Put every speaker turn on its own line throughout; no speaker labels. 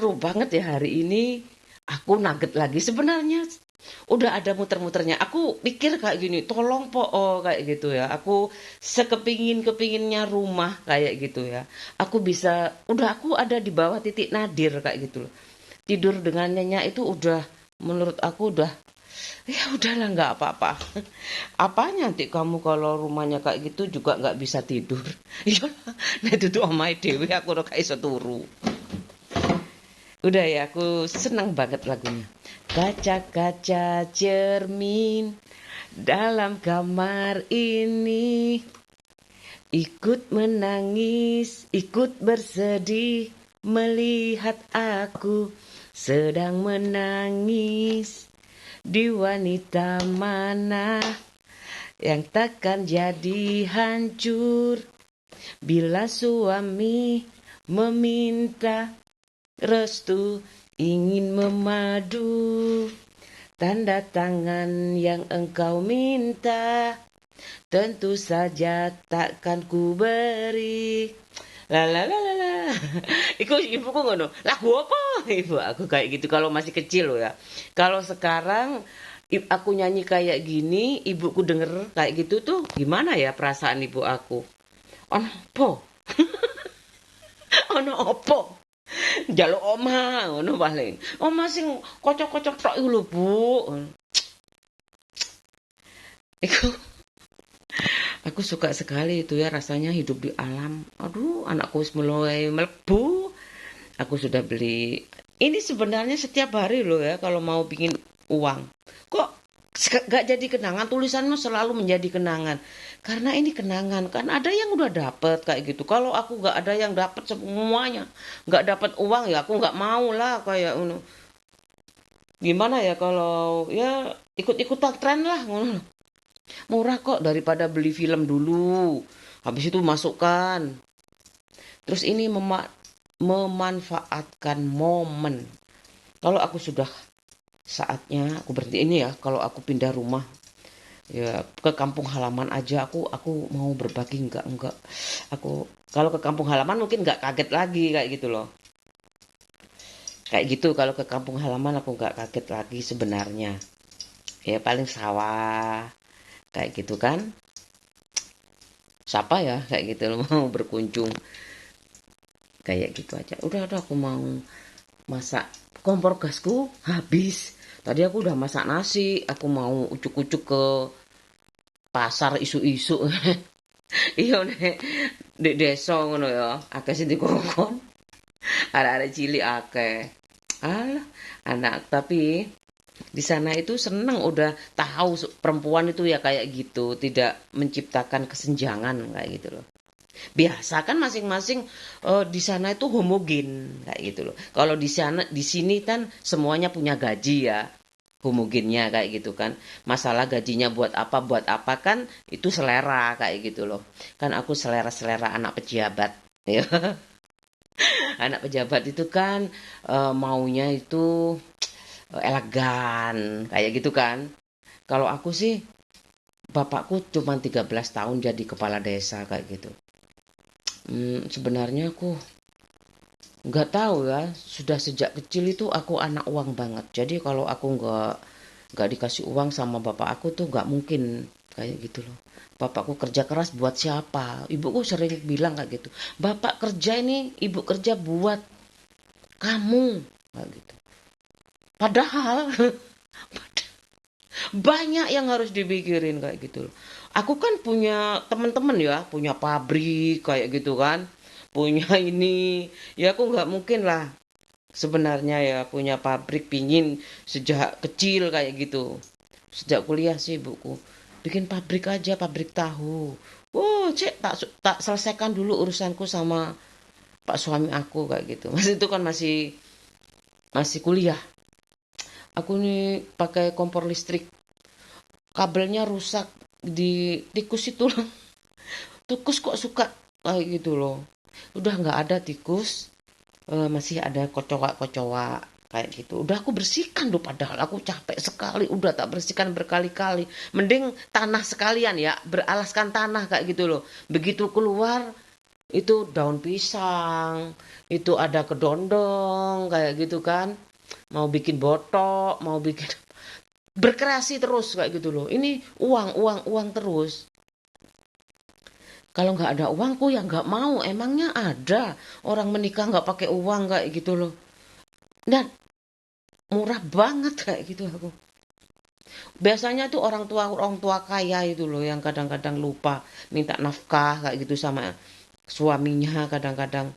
seru banget ya hari ini. Aku nugget lagi sebenarnya. Udah ada muter-muternya. Aku pikir kayak gini, tolong po, oh, kayak gitu ya. Aku sekepingin-kepinginnya rumah kayak gitu ya. Aku bisa, udah aku ada di bawah titik nadir kayak gitu loh. Tidur dengan nyenyak itu udah, menurut aku udah, ya udahlah nggak apa-apa. Apanya nanti kamu kalau rumahnya kayak gitu juga nggak bisa tidur. Iya, nah itu tuh omai dewi aku udah kayak iso turu. Udah ya, aku senang banget lagunya. Kaca-kaca cermin dalam kamar ini ikut menangis, ikut bersedih melihat aku sedang menangis di wanita mana yang takkan jadi hancur bila suami meminta restu ingin memadu tanda tangan yang engkau minta tentu saja takkan ku beri. La la la la la. Iku ibuku ngono. Lagu apa? Ibu aku kayak gitu kalau masih kecil loh ya. Kalau sekarang aku nyanyi kayak gini, ibuku denger kayak gitu tuh gimana ya perasaan ibu aku? Ono apa? Ono apa? Njaluk oma ngono paling. Oma sing kocok-kocok tok iku lho, Bu. Iku aku suka sekali itu ya rasanya hidup di alam. Aduh, anakku wis mulai melebu. Aku sudah beli. Ini sebenarnya setiap hari loh ya kalau mau bikin uang. Kok gak jadi kenangan? Tulisanmu selalu menjadi kenangan. Karena ini kenangan. Kan ada yang udah dapet kayak gitu. Kalau aku gak ada yang dapet semuanya, gak dapet uang ya aku gak mau lah kayak gimana ya kalau ya ikut-ikutan tren lah. Murah kok daripada beli film dulu. Habis itu masukkan. Terus ini memanfaatkan momen. Kalau aku sudah saatnya aku berhenti ini ya, kalau aku pindah rumah ya ke kampung halaman aja aku mau berbagi enggak. Aku kalau ke kampung halaman mungkin enggak kaget lagi kayak gitu loh. Kayak gitu kalau ke kampung halaman aku enggak kaget lagi sebenarnya. Ya paling sawah kayak gitu kan. Siapa ya kayak gitu loh mau berkunjung kayak gitu aja. Udah aku mau masak. Kompor gasku habis. Tadi aku udah masak nasi, aku mau ucuk-ucuk ke pasar isu-isu. Iya nek di desa ngono ya, akeh sing dikongkon. Arek-arek cilik akeh. Alah, anak tapi di sana itu seneng udah tahu perempuan itu ya kayak gitu, tidak menciptakan kesenjangan kayak gitu loh. Biasa kan masing-masing di sana itu homogen kayak gitu loh. Kalau di sana di sini kan semuanya punya gaji ya. Homogennya kayak gitu kan. Masalah gajinya buat apa kan itu selera kayak gitu loh. Kan aku selera-selera anak pejabat. Ya. Anak pejabat itu kan maunya itu elegan kayak gitu kan. Kalau aku sih bapakku cuma 13 tahun jadi kepala desa kayak gitu. Sebenarnya aku nggak tahu ya, sudah sejak kecil itu aku anak uang banget. Jadi kalau aku nggak dikasih uang sama bapak aku tuh nggak mungkin kayak gitu loh. Bapakku kerja keras buat siapa? Ibuku sering bilang kayak gitu. Bapak kerja ini, ibu kerja buat kamu kayak gitu. Padahal banyak yang harus dipikirin kayak gitu loh. Aku kan punya teman-teman ya, punya pabrik kayak gitu kan. Punya ini, ya aku nggak mungkin lah sebenarnya ya punya pabrik pingin sejak kecil kayak gitu. Sejak kuliah sih buku. Bikin pabrik aja, pabrik tahu. Oh, cek tak selesaikan dulu urusanku sama pak suami aku kayak gitu. Mas itu kan masih masih kuliah. Aku nih pakai kompor listrik, kabelnya rusak di tikus itu loh. Tikus kok suka kayak gitu loh. Udah nggak ada tikus, masih ada kocowa-kocowa kayak gitu. Udah aku bersihkan loh padahal aku capek sekali. Udah tak bersihkan berkali-kali. Mending tanah sekalian ya, beralaskan tanah kayak gitu loh. Begitu keluar Itu daun pisang, itu ada kedondong kayak gitu kan. Mau bikin botok, mau bikin berkreasi terus kayak gitu loh. Ini uang, uang, uang terus. Kalau nggak ada uangku ya nggak mau. Emangnya ada orang menikah nggak pakai uang kayak gitu loh. Dan murah banget kayak gitu aku. Biasanya tuh orang tua kaya itu loh yang kadang-kadang lupa minta nafkah kayak gitu sama suaminya kadang-kadang.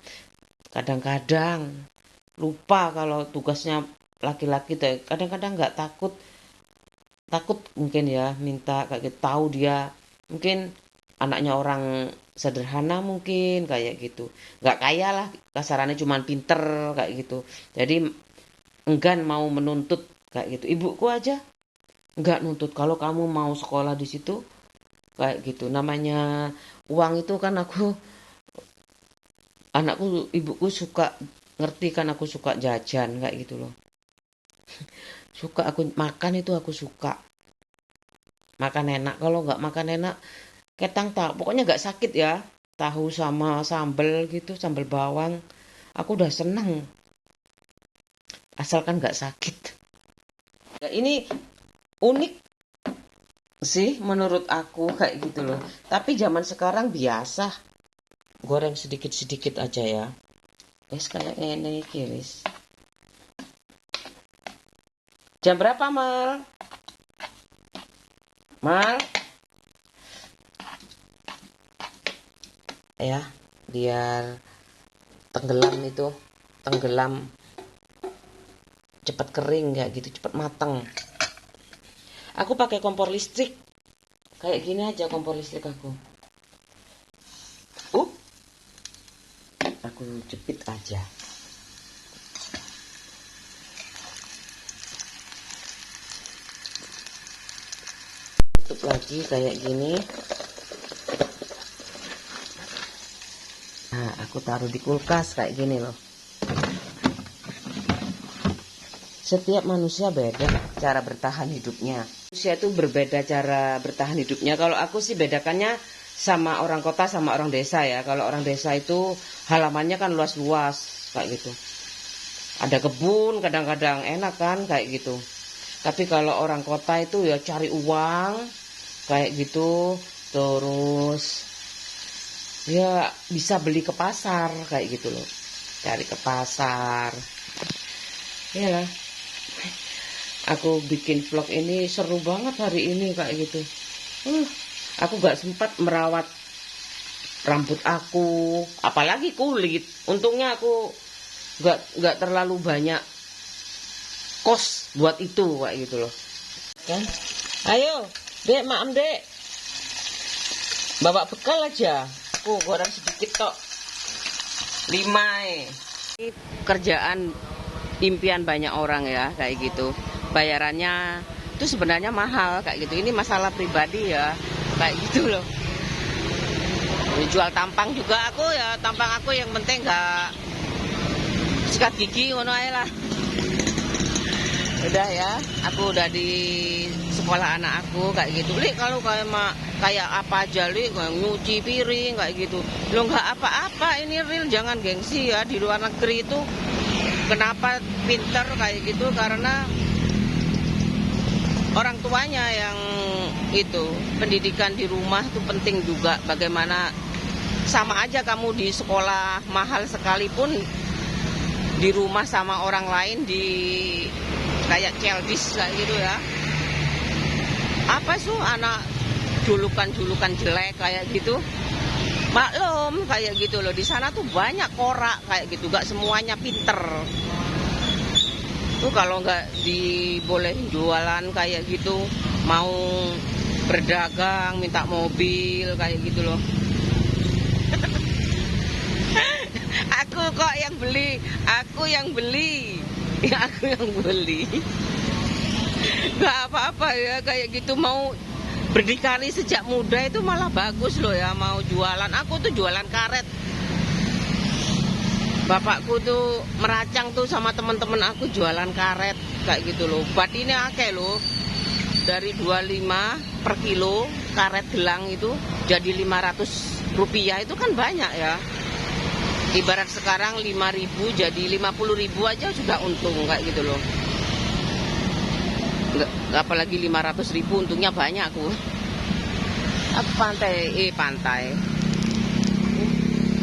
Kadang-kadang lupa kalau tugasnya laki-laki tuh kadang-kadang nggak takut takut mungkin ya minta kayak gitu tahu dia mungkin anaknya orang sederhana mungkin kayak gitu nggak kaya lah kasarannya cuman pinter kayak gitu jadi enggan mau menuntut kayak gitu ibuku aja nggak nuntut kalau kamu mau sekolah di situ kayak gitu namanya uang itu kan anakku ibuku suka ngerti kan aku suka jajan kayak gitu loh suka aku makan itu aku suka makan enak kalau nggak makan enak ketang tak pokoknya nggak sakit ya tahu sama sambel gitu sambal bawang aku udah seneng asalkan nggak sakit ya, ini unik sih menurut aku kayak gitu loh tapi zaman sekarang biasa goreng sedikit-sedikit aja ya guys kayak ini guys jam berapa mal ya biar tenggelam cepat kering kayak gitu cepat matang aku pakai kompor listrik kayak gini aja kompor listrik aku jepit aja tutup lagi kayak gini nah aku taruh di kulkas kayak gini loh setiap manusia beda cara bertahan hidupnya manusia itu berbeda cara bertahan hidupnya kalau aku sih bedakannya sama orang kota sama orang desa ya kalau orang desa itu halamannya kan luas-luas kayak gitu ada kebun kadang-kadang enak kan kayak gitu tapi kalau orang kota itu ya cari uang kayak gitu terus ya bisa beli ke pasar kayak gitu loh cari ke pasar ya lah aku bikin vlog ini seru banget hari ini kayak gitu aku gak sempat merawat rambut aku apalagi kulit untungnya aku gak terlalu banyak kos buat itu kayak gitu loh kan ayo dek maaf dek bawa bekal aja aku goreng sedikit tok 5 ini kerjaan impian banyak orang ya kayak gitu bayarannya itu sebenarnya mahal kayak gitu ini masalah pribadi ya kayak gitu loh jual tampang juga aku ya tampang aku yang penting nggak sikat gigi ngono ae lah udah ya aku udah di sekolah anak aku kayak gitu li kalau kayak apa aja li nyuci piring kayak gitu lo nggak apa-apa ini real jangan gengsi ya di luar negeri itu kenapa pinter kayak gitu karena orang tuanya yang itu pendidikan di rumah itu penting juga bagaimana sama aja kamu di sekolah mahal sekalipun di rumah sama orang lain di kayak childish kayak gitu ya apa sih anak julukan jelek kayak gitu maklum kayak gitu loh di sana tuh banyak korak kayak gitu gak semuanya pinter tuh kalau nggak dibolehin jualan kayak gitu mau berdagang minta mobil kayak gitu loh aku kok yang beli aku yang beli nggak apa-apa ya kayak gitu mau berdikari sejak muda itu malah bagus loh ya mau jualan aku tuh jualan karet bapakku tuh meracang tuh sama teman-teman aku jualan karet kayak gitu loh ini akeh loh dari 25 per kilo karet gelang itu jadi 500 rupiah itu kan banyak ya Ibarat sekarang 5.000 jadi 50.000 aja sudah untung kayak gitu loh. Apalagi 500.000 untungnya banyak aku. Aku pantai.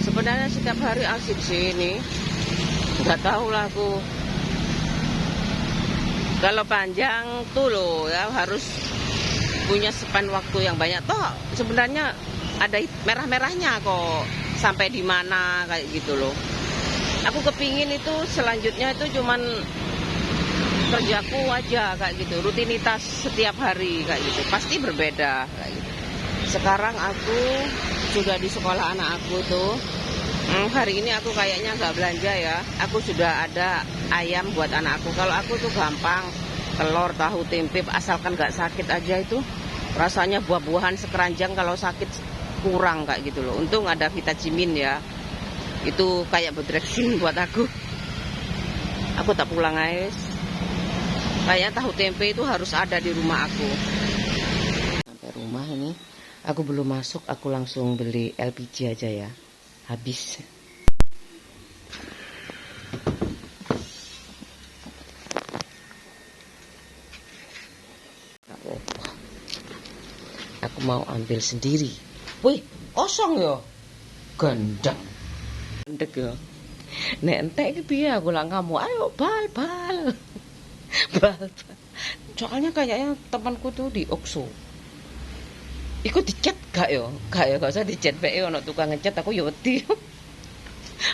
Sebenarnya setiap hari asik sih ini. Nggak tahu lah aku. Kalau panjang tuh loh ya harus punya span waktu yang banyak. Toh sebenarnya ada merah-merahnya kok sampai di mana kayak gitu loh. Aku kepingin itu selanjutnya itu cuman kerjaku aja kayak gitu, rutinitas setiap hari kayak gitu. Pasti berbeda kayak gitu. Sekarang aku sudah di sekolah anak aku tuh. Hari ini aku kayaknya nggak belanja ya. Aku sudah ada ayam buat anak aku. Kalau aku tuh gampang telur, tahu, tempe, asalkan nggak sakit aja itu. Rasanya buah-buahan sekeranjang kalau sakit kurang kayak gitu loh. Untung ada vitamin ya. Itu kayak bedreksin buat aku. Aku tak pulang guys. Kayaknya tahu tempe itu harus ada di rumah aku. Sampai rumah ini, aku belum masuk, aku langsung beli LPG aja ya. Habis. Aku mau ambil sendiri. Wih, kosong ya. Gendeng. Gendeng ya. Nek entek iki piye aku lah kamu. Ayo bal. Bal. Soalnya kayaknya temanku tuh di Okso. Iku dicet gak yo? Gak usah dicet bae ono tukang ngecat aku yo wedi.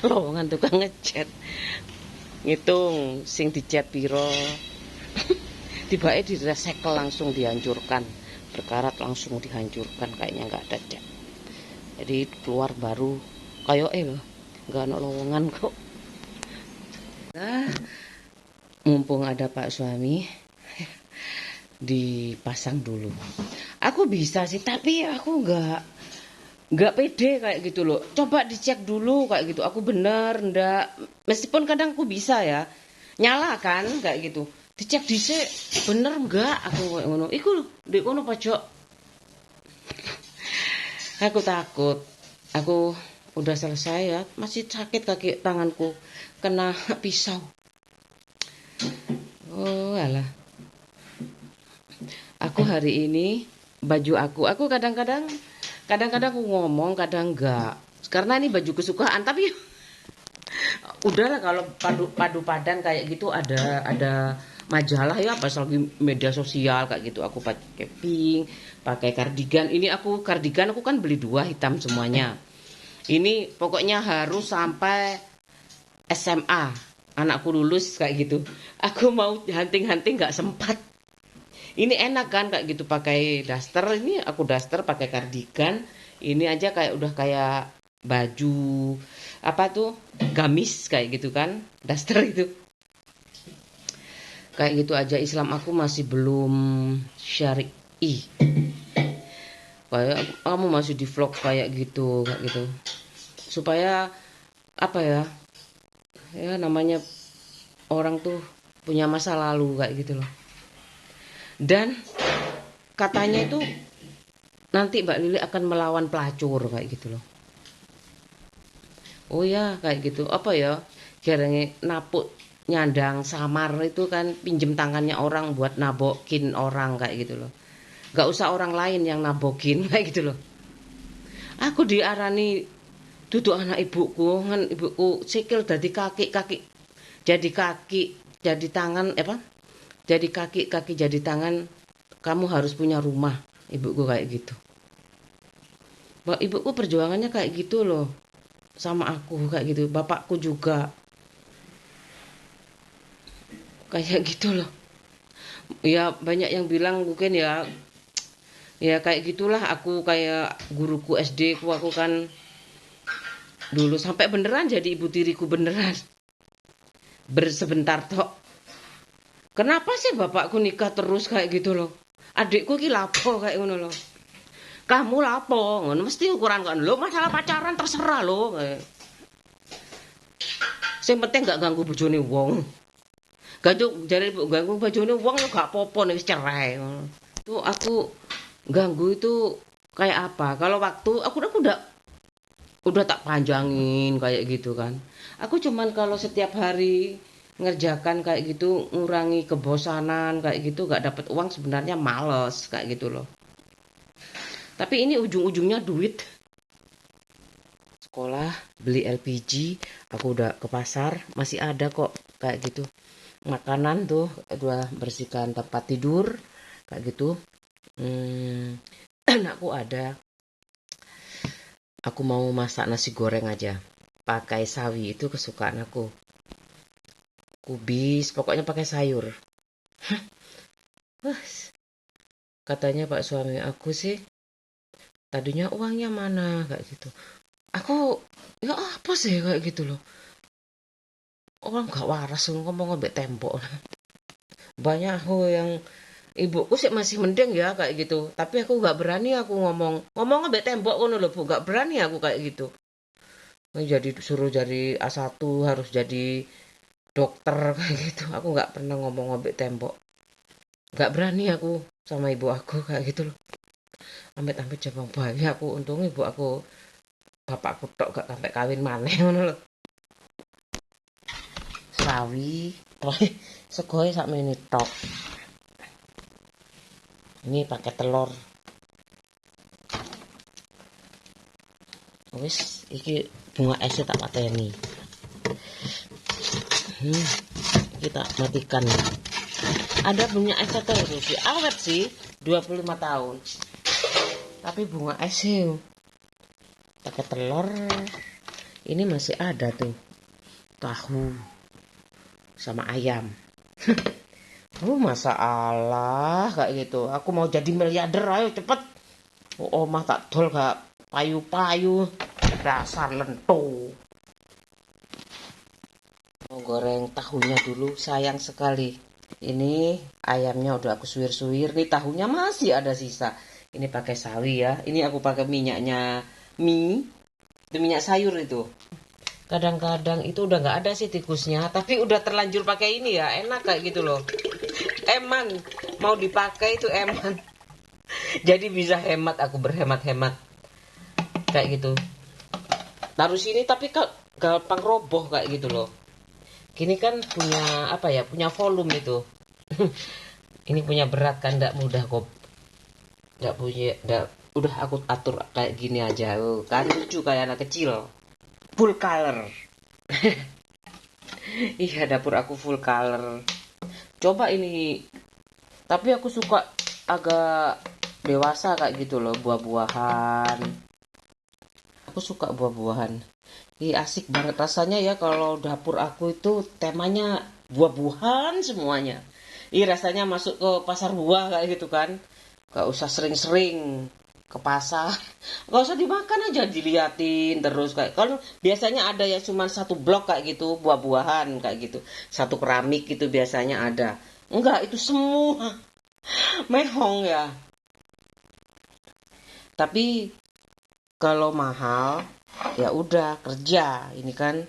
Lowongan tukang ngecat. Ngitung sing dicet piro. Tiba-tiba diresekel langsung dihancurkan. Berkarat langsung dihancurkan kayaknya nggak ada cat. Jadi keluar baru kayak loh. Nggak ono lowongan kok. Nah, mumpung ada Pak suami dipasang dulu. Aku bisa sih, tapi aku nggak pede kayak gitu loh. Coba dicek dulu kayak gitu. Aku bener ndak. Meskipun kadang aku bisa ya, nyala kan kayak gitu. Dicek dhisik bener nggak? Aku kayak ngono. Iku ndek kono pojok. Aku takut. Aku udah selesai ya, masih sakit kaki tanganku kena pisau. Oh alah. Aku hari ini baju aku kadang-kadang aku ngomong kadang enggak karena ini baju kesukaan tapi udahlah kalau padu padan kayak gitu ada majalah ya pas lagi media sosial kayak gitu aku pakai pink pakai kardigan ini kardigan aku kan beli 2 hitam semuanya ini pokoknya harus sampai SMA anakku lulus kayak gitu aku mau hunting nggak sempat. Ini enak kan kayak gitu pakai daster. Ini aku daster pakai kardigan. Ini aja kayak udah kayak baju apa tuh gamis kayak gitu kan. Daster itu. Kayak gitu aja Islam aku masih belum syar'i. Kayak kamu masih di vlog kayak gitu. Supaya apa ya? Ya namanya orang tuh punya masa lalu kayak gitu loh. Dan katanya itu nanti Mbak Lili akan melawan pelacur kayak gitu loh. Oh ya kayak gitu. Apa ya? Jarangnya napuk nyandang samar itu kan pinjem tangannya orang buat nabokin orang kayak gitu loh. Gak usah orang lain yang nabokin kayak gitu loh. Aku diarani duduk anak ibuku kan ibuku sikil jadi kaki jadi tangan apa? Jadi kaki jadi tangan, kamu harus punya rumah. Ibuku kayak gitu. Ibuku perjuangannya kayak gitu loh. Sama aku kayak gitu. Bapakku juga. Kayak gitu loh. Ya banyak yang bilang mungkin ya kayak gitulah aku kayak guruku SD aku kan dulu sampai beneran jadi ibu tiriku beneran. Bersebentar tok. Kenapa sih bapakku nikah terus kayak gitu loh? Adikku ki lapo kayak ngono loh. Kamu lapo? Ngono mesti ukuran kan lo masalah pacaran terserah lo. Sing penting gak ganggu bojone wong. Ganggu jare ganggu bojone wong lo gak apa-apa nek wis cerai. Tuh aku ganggu itu kayak apa? Kalau waktu aku udah udah tak panjangin kayak gitu kan. Aku cuman kalau setiap hari ngerjakan kayak gitu, ngurangi kebosanan kayak gitu, gak dapat uang sebenarnya males kayak gitu loh. Tapi ini ujung-ujungnya duit. Sekolah, beli LPG, aku udah ke pasar, masih ada kok kayak gitu. Makanan tuh, udah bersihkan tempat tidur, kayak gitu. Anakku ada, aku mau masak nasi goreng aja. Pakai sawi, itu kesukaan aku. Kubis, pokoknya pakai sayur. Wah, katanya Pak suami aku sih, tadinya uangnya mana, kayak gitu. Aku, ya apa sih kayak gitu loh. Orang gak waras ngomong ngombe tembok. Banyak aku yang ibuku sih masih mending ya kayak gitu. Tapi aku gak berani aku ngomong ngombe tembok ngono loh Bu, gak berani aku kayak gitu. Jadi suruh jadi A1 harus jadi dokter kayak gitu. Aku gak pernah ngomong ngombe tembok. Gak berani aku sama ibu aku kayak gitu loh. Amit-amit jabang bayi aku, untung ibu aku bapakku tok gak sampai kawin maneh ngono loh. Sawi, segoe sak menit tok. Ini pakai telur. Wis, iki bunga esnya tak pateni. Kita matikan. Ada bunga es terus sih, awet sih, 25 tahun. Tapi bunga esnya pakai telur. Ini masih ada tuh. Tahu sama ayam. Masalah kayak gitu. Aku mau jadi miliarder, ayo cepet. Omah tak dol gak payu-payu. Dasar lento. Mau goreng tahunya dulu, sayang sekali. Ini ayamnya udah aku suwir-suwir. Nih tahunya masih ada sisa. Ini pakai sawi ya. Ini aku pakai minyaknya mie. Itu minyak sayur itu. Kadang-kadang itu udah nggak ada sih tikusnya. Tapi udah terlanjur pakai ini ya. Enak kayak gitu loh. Eman. Mau dipakai itu eman. Jadi bisa hemat, aku berhemat-hemat. Kayak gitu. Taruh sini tapi gampang roboh kayak gitu loh. Gini kan punya apa ya? Punya volume itu. Ini punya berat kan, nggak mudah kok. Nggak punya, nggak, udah aku atur kayak gini aja. Kan lucu kayak anak kecil. Full color. Iya, dapur aku full color. Coba ini. Tapi aku suka agak dewasa kayak gitu loh, buah-buahan. Aku suka buah-buahan. Ih, asik banget rasanya ya kalau dapur aku itu temanya buah-buahan semuanya. Ih, rasanya masuk ke pasar buah kayak gitu kan. Gak usah sering-sering ke pasar. Gak usah dimakan aja, diliatin terus kayak. Kalau biasanya ada ya cuma satu blok kayak gitu, buah-buahan kayak gitu. Satu keramik gitu biasanya ada. Enggak, itu semua. Mehong ya. Tapi kalau mahal ya udah kerja. Ini kan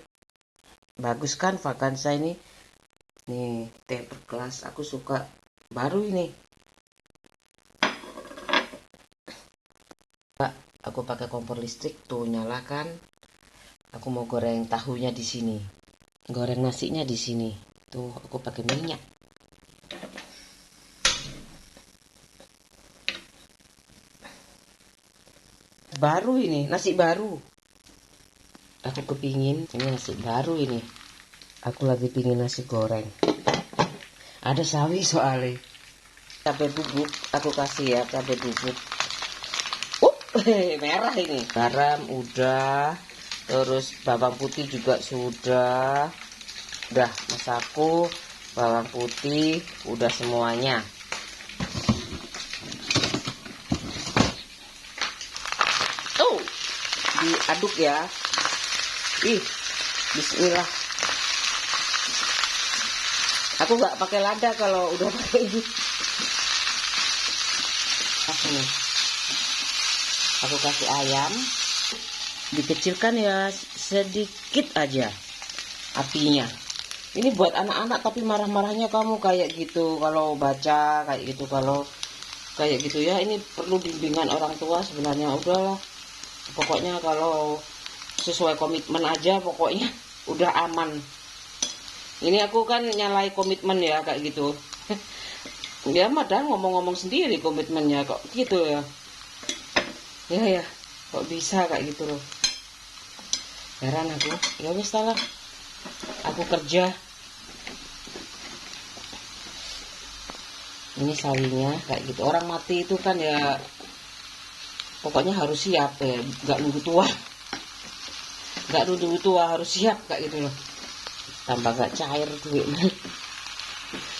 bagus kan vakansa ini. Nih, teh berkelas aku suka. Baru ini. Aku pakai kompor listrik tuh, nyalakan. Aku mau goreng tahunya di sini. Goreng nasinya di sini. Tuh, aku pakai minyak. Baru ini, nasi baru. Aku kepingin, ini nasi baru ini. Aku lagi pingin nasi goreng. Ada sawi soalnya. Cabai bubuk, aku kasih ya cabai bubuk. Merah ini. Garam udah. Terus bawang putih juga sudah. Udah, masakku. Bawang putih, udah semuanya. Oh, diaduk ya. Ih, bismillah. Aku nggak pakai lada kalau udah pakai ini. Nih, aku kasih ayam, dikecilkan ya sedikit aja apinya. Ini buat anak-anak tapi marah-marahnya kamu kayak gitu kalau baca kayak gitu, kalau kayak gitu ya. Ini perlu bimbingan orang tua sebenarnya. Udahlah, pokoknya kalau sesuai komitmen aja pokoknya udah aman. Ini aku kan nyalai komitmen ya kayak gitu. Ya padahal ngomong-ngomong sendiri komitmennya kok gitu ya. Ya kok bisa kayak gitu loh. Heran aku. Ya wis lah. Aku kerja. Ini sawinya kayak gitu. Orang mati itu kan ya pokoknya harus siap ya, nggak nunggu tua. Nggak nunggu tua, harus siap kayak gitu loh. Tambah nggak cair duit,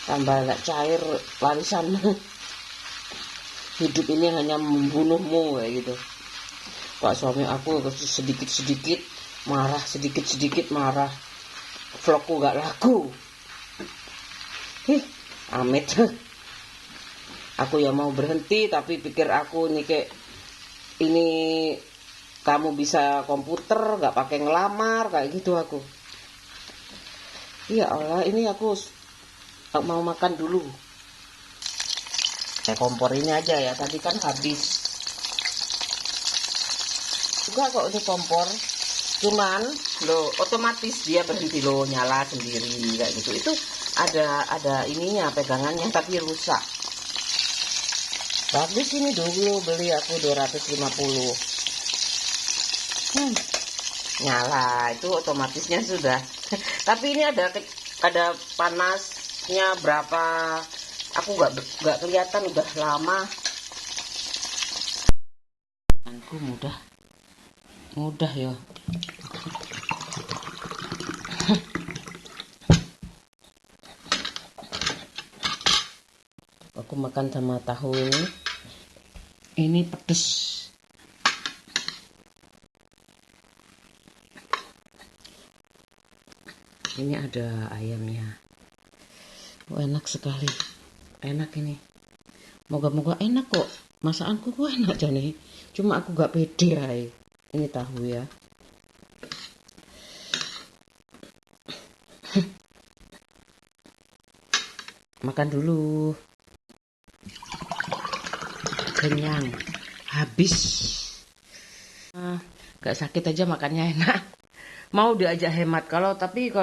tambah nggak cair warisan. Hidup ini hanya membunuhmu kayak gitu. Pak suami aku sedikit-sedikit marah, sedikit-sedikit marah. Vlogku nggak laku. Amit. Aku yang mau berhenti tapi pikir aku nih kayak ini kamu bisa komputer nggak pakai ngelamar kayak gitu aku. Ya Allah, ini aku mau makan dulu. Kayak kompor ini aja ya, tadi kan habis. Juga kok ini kompor, cuman lo otomatis dia berhenti lo nyala sendiri kayak gitu. Itu ada ininya pegangannya tapi rusak. Bagus ini dulu beli aku 250. Nyala itu otomatisnya sudah. Tapi ini ada panasnya berapa? Aku nggak kelihatan udah lama. Aku mudah ya. Aku makan sama tahu ini. Ini pedes. Ini ada ayamnya. Oh, enak sekali. Enak ini. Moga-moga enak kok. Masakanku kok enak jane. Cuma aku gak pede ae. Ini tahu ya. Makan dulu. Kenyang. Habis. Gak sakit aja makannya enak. Mau diajak hemat kalau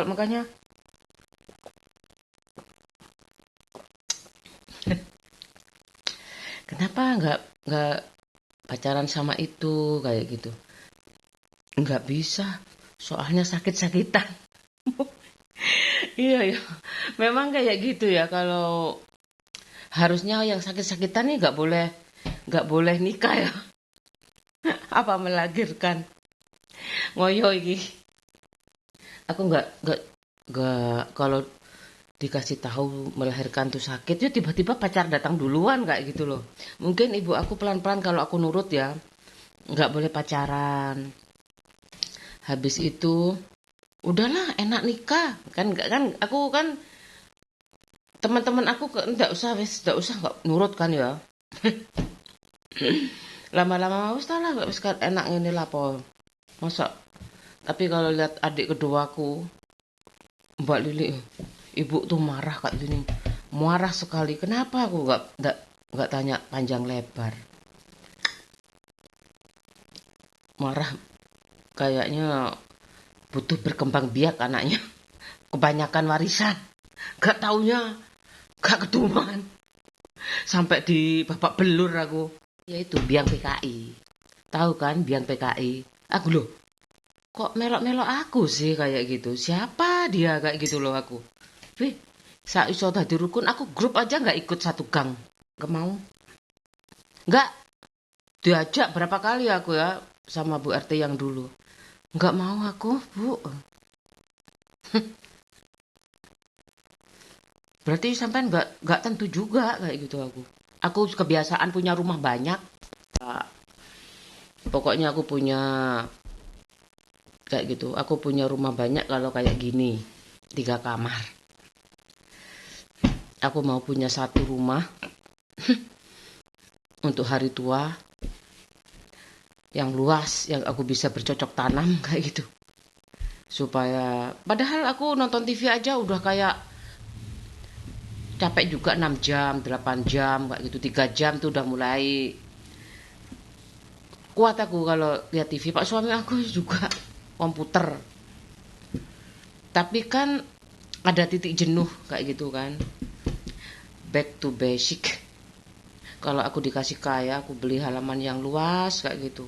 makanya kenapa nggak pacaran sama itu kayak gitu? Nggak bisa, soalnya sakit-sakitan. Iya ya, memang kayak gitu ya. Kalau harusnya yang sakit-sakitan nih nggak boleh nikah ya. Apa melahirkan? Ngoyo iki. Aku nggak kalau dikasih tahu melahirkan tuh sakit ya tiba-tiba pacar datang duluan kayak gitu loh. Mungkin ibu aku pelan-pelan kalau aku nurut ya nggak boleh pacaran. Habis itu udahlah enak nikah kan aku kan teman-teman aku nggak usah nggak nurut kan ya. Lama-lama wis lah wis enak ini lah po. Masa tapi kalau lihat adik keduaku Mbak Lili, ibu tuh marah kayak gini, marah sekali. Kenapa aku nggak tanya panjang lebar? Marah kayaknya butuh berkembang biak anaknya. Kebanyakan warisan, gak taunya gak ketuman. Sampai di babak belur aku. Yaitu biang PKI. Tahu kan biang PKI? Aku loh. Kok melok-melok aku sih kayak gitu? Siapa dia kayak gitu loh aku? Saat iso dadi rukun aku grup aja nggak ikut satu gang. Gak mau. Nggak diajak berapa kali aku ya sama Bu RT yang dulu. Nggak mau aku, Bu. Berarti sampai nggak tentu juga kayak gitu aku. Aku kebiasaan punya rumah banyak. Pokoknya aku punya kayak gitu. Aku punya rumah banyak kalau kayak gini 3 kamar. Aku mau punya 1 rumah untuk hari tua yang luas yang aku bisa bercocok tanam kayak gitu. Supaya padahal aku nonton TV aja udah kayak capek juga 6 jam, 8 jam kayak gitu. 3 jam tuh udah mulai kuat aku kalau lihat TV. Pak suami aku juga komputer. Tapi kan ada titik jenuh kayak gitu kan. Back to basic. Kalau aku dikasih kaya, aku beli halaman yang luas kayak gitu.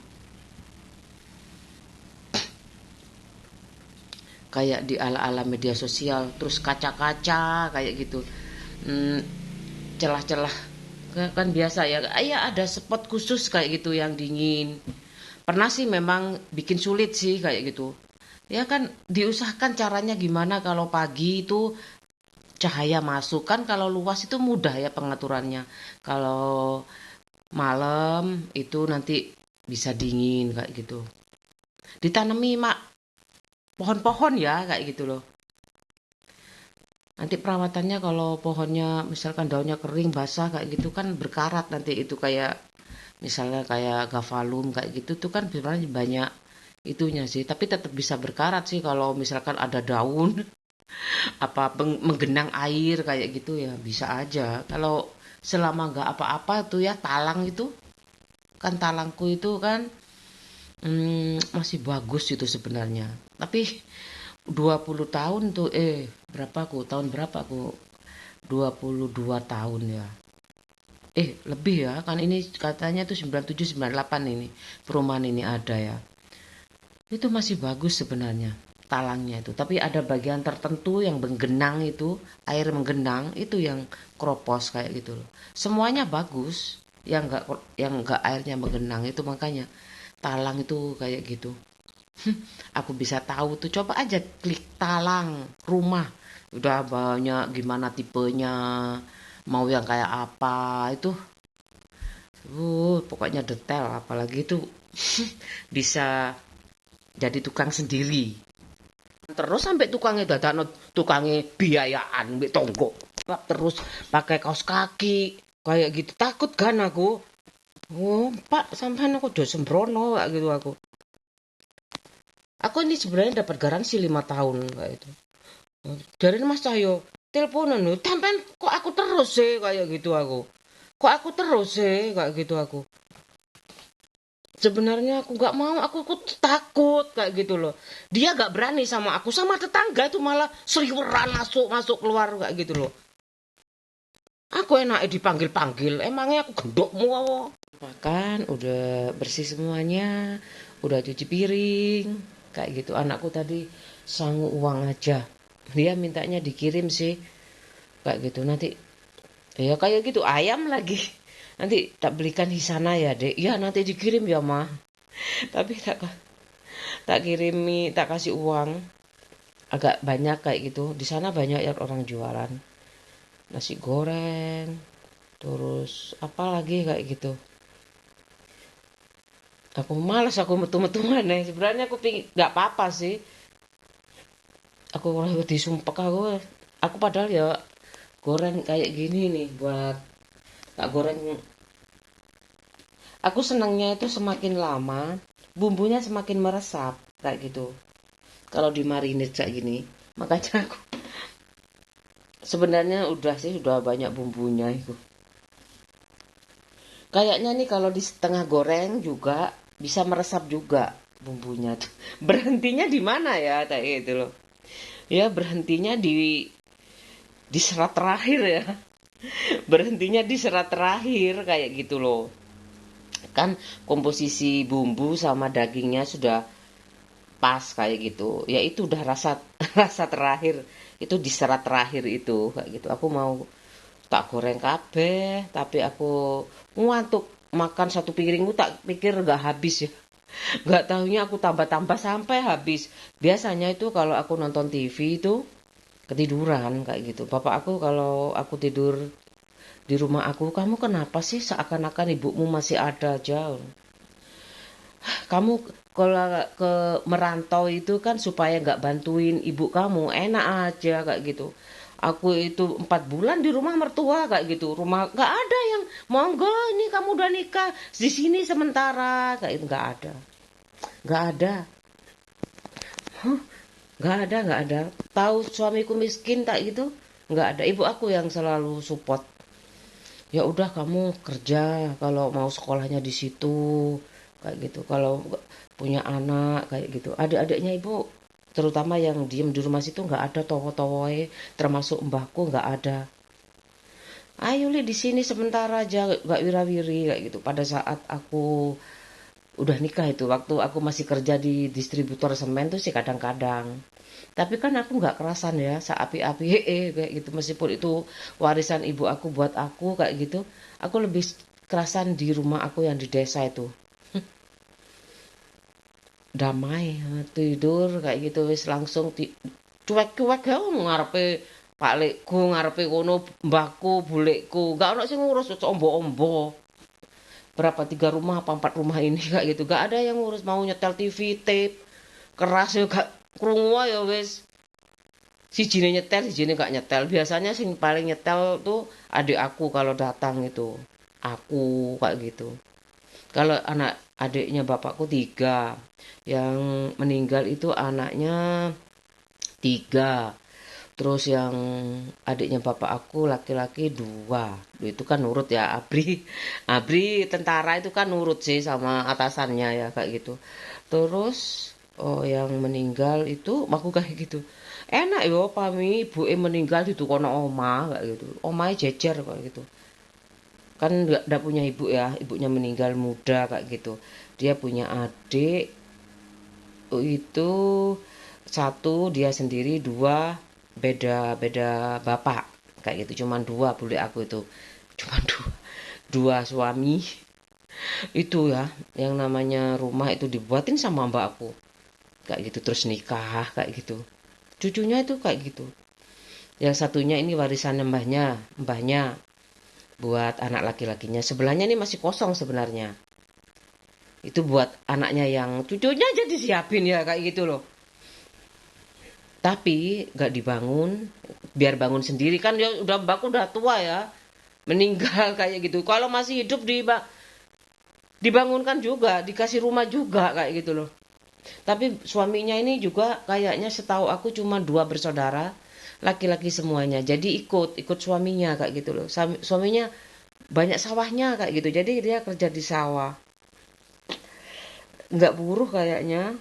Kayak di ala-ala media sosial, terus kaca-kaca kayak gitu. Hmm, celah-celah kan biasa ya. Ya ada spot khusus kayak gitu yang dingin. Pernah sih memang bikin sulit sih kayak gitu. Ya kan diusahakan caranya gimana kalau pagi itu cahaya masuk kan, kalau luas itu mudah ya pengaturannya. Kalau malam itu nanti bisa dingin kayak gitu. Ditanami mak pohon-pohon ya kayak gitu loh. Nanti perawatannya kalau pohonnya misalkan daunnya kering basah kayak gitu kan berkarat nanti itu kayak misalnya kayak gavalum kayak gitu tuh kan sebenarnya banyak itunya sih, tapi tetap bisa berkarat sih kalau misalkan ada daun apa menggenang air kayak gitu ya bisa aja. Kalau selama nggak apa-apa tuh ya talang itu kan talangku itu kan masih bagus itu sebenarnya. Tapi 20 tahun tuh berapa aku tahun berapa aku 22 tahun ya. Lebih ya kan ini katanya tuh 97 98 ini perumahan ini ada ya. Itu masih bagus sebenarnya talangnya itu. Tapi ada bagian tertentu yang menggenang itu, air menggenang itu yang kropos kayak gitu loh. Semuanya bagus, yang enggak airnya menggenang itu makanya talang itu kayak gitu. Aku bisa tahu tuh coba aja klik talang rumah. Udah banyak gimana tipenya, mau yang kayak apa itu. Pokoknya detail apalagi itu bisa jadi tukang sendiri. Terus sampai tukangnya dadakno tukangnya biayaan mbek tonggo. Terus pakai kaos kaki kayak gitu. Takut kan aku. Oh, Pak, sampean aku udah sembrono kayak gitu aku. Aku ini sebenarnya dapat garansi 5 tahun kayak itu. Dari Mas Cahyo, teleponan lho, sampean kok aku terus sih kayak gitu aku. Kok aku terus sih kayak gitu aku. Sebenarnya aku nggak mau, aku takut kayak gitu loh. Dia nggak berani sama aku, sama tetangga itu malah seliweran masuk keluar kayak gitu loh. Aku enak dipanggil-panggil, emangnya aku gendokmu. Makan, udah bersih semuanya, udah cuci piring, kayak gitu. Anakku tadi sangu uang aja, dia mintanya dikirim sih, kayak gitu. Nanti ya kayak gitu ayam lagi. Nanti tak belikan di sana ya dek. Ya nanti dikirim ya mah. Tapi tak kirimi, tak kasih uang agak banyak kayak gitu. Di sana banyak ya orang jualan nasi goreng, terus apa lagi kayak gitu. Aku malas aku metu-metu mana. Sebenarnya aku pingin nggak apa-apa sih. Aku kalau disumpek aku padahal ya goreng kayak gini nih buat tak goreng. Aku senangnya itu semakin lama bumbunya semakin meresap kayak gitu. Kalau dimarinate kayak gini, makanya aku sebenarnya udah sih udah banyak bumbunya itu. Kayaknya nih kalau di setengah goreng juga bisa meresap juga bumbunya tuh. Berhentinya di mana ya kayak gitu loh. Ya berhentinya di serat terakhir ya. Berhentinya di serat terakhir kayak gitu loh. Kan komposisi bumbu sama dagingnya sudah pas kayak gitu. Ya itu udah rasa rasa terakhir itu di serat terakhir itu kayak gitu. Aku mau tak goreng kabeh, tapi aku ngantuk makan satu piringku tak pikir nggak habis ya. Nggak tahunya aku tambah-tambah sampai habis. Biasanya itu kalau aku nonton TV itu ketiduran kayak gitu. Bapak aku kalau aku tidur di rumah aku, kamu kenapa sih seakan-akan ibumu masih ada jauh? Kamu kalau ke merantau itu kan supaya nggak bantuin ibu kamu, enak aja kayak gitu. Aku itu 4 bulan di rumah mertua kayak gitu. Rumah nggak ada yang monggo ini kamu udah nikah di sini sementara kayak itu nggak ada, nggak ada, nggak ada. Tahu suamiku miskin tak gitu, nggak ada. Ibu aku yang selalu support. Ya udah kamu kerja kalau mau sekolahnya di situ kayak gitu. Kalau punya anak kayak gitu. Adik-adiknya ibu terutama yang diem di rumah situ nggak ada towo-towoe, termasuk mbahku nggak ada. Ayo li di sini sebentar aja nggak wirawiri kayak gitu. Pada saat aku udah nikah itu, waktu aku masih kerja di distributor semen tuh sih kadang-kadang. Tapi kan aku nggak kerasan ya, seapi-api kayak gitu. Meskipun itu warisan ibu aku buat aku kayak gitu, aku lebih kerasan di rumah aku yang di desa itu. Damai, tidur kayak gitu wis langsung cuek-cuek ya ngarepe paklikku, ngarepe kono mbahku, bulekku. Gak ono sing ngurus ombo-ombo. Berapa 3 rumah apa 4 rumah ini kayak gitu. Gak ada yang ngurus mau nyetel TV, tape, keras ya gak krungu ya wis. Sijine nyetel, sijine gak nyetel. Biasanya sing paling nyetel tuh adik aku kalau datang itu. Aku kayak gitu. Kalau anak adiknya bapakku 3. Yang meninggal itu anaknya 3. Terus yang adiknya bapak aku laki-laki 2. Itu kan nurut ya, Abri. Abri tentara itu kan nurut sih sama atasannya ya kayak gitu. Terus oh yang meninggal itu aku kayak gitu. Enak yo pami ibuke meninggal di kono omah kayak gitu. Omahe jejer kayak gitu. Kan nggak punya ibu ya, ibunya meninggal muda kayak gitu. Dia punya adik itu satu, dia sendiri 2, beda bapak kayak gitu. Cuman 2 bule aku itu, cuman 2, 2 suami itu ya. Yang namanya rumah itu dibuatin sama mbak aku kayak gitu, terus nikah kayak gitu. Cucunya itu kayak gitu. Yang satunya ini warisan mbahnya buat anak laki-lakinya. Sebelahnya ini masih kosong sebenarnya. Itu buat anaknya yang cucunya aja disiapin ya kayak gitu loh. Tapi gak dibangun, biar bangun sendiri kan ya udah mbak udah tua ya, meninggal kayak gitu. Kalau masih hidup dibangunkan juga, dikasih rumah juga kayak gitu loh. Tapi suaminya ini juga kayaknya setahu aku cuma 2 bersaudara, laki-laki semuanya. Jadi ikut suaminya kayak gitu loh. Suaminya banyak sawahnya kayak gitu. Jadi dia kerja di sawah. Nggak buruh kayaknya.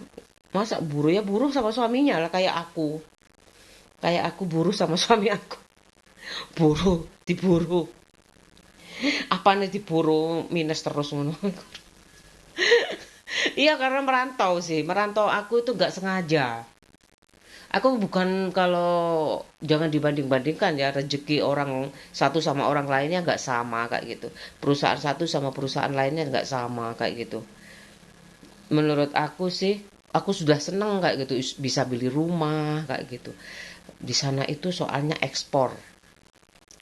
Masa buruh ya buruh sama suaminya lah kayak aku. Kayak aku buruh sama suami aku. Buruh, diburu. Apa nih diburu minus terus ngono. Iya karena merantau sih. Merantau aku itu nggak sengaja. Aku bukan kalau jangan dibanding-bandingkan ya rezeki orang satu sama orang lainnya nggak sama kayak gitu. Perusahaan satu sama perusahaan lainnya nggak sama kayak gitu. Menurut aku sih, aku sudah seneng kayak gitu bisa beli rumah kayak gitu. Di sana itu soalnya ekspor,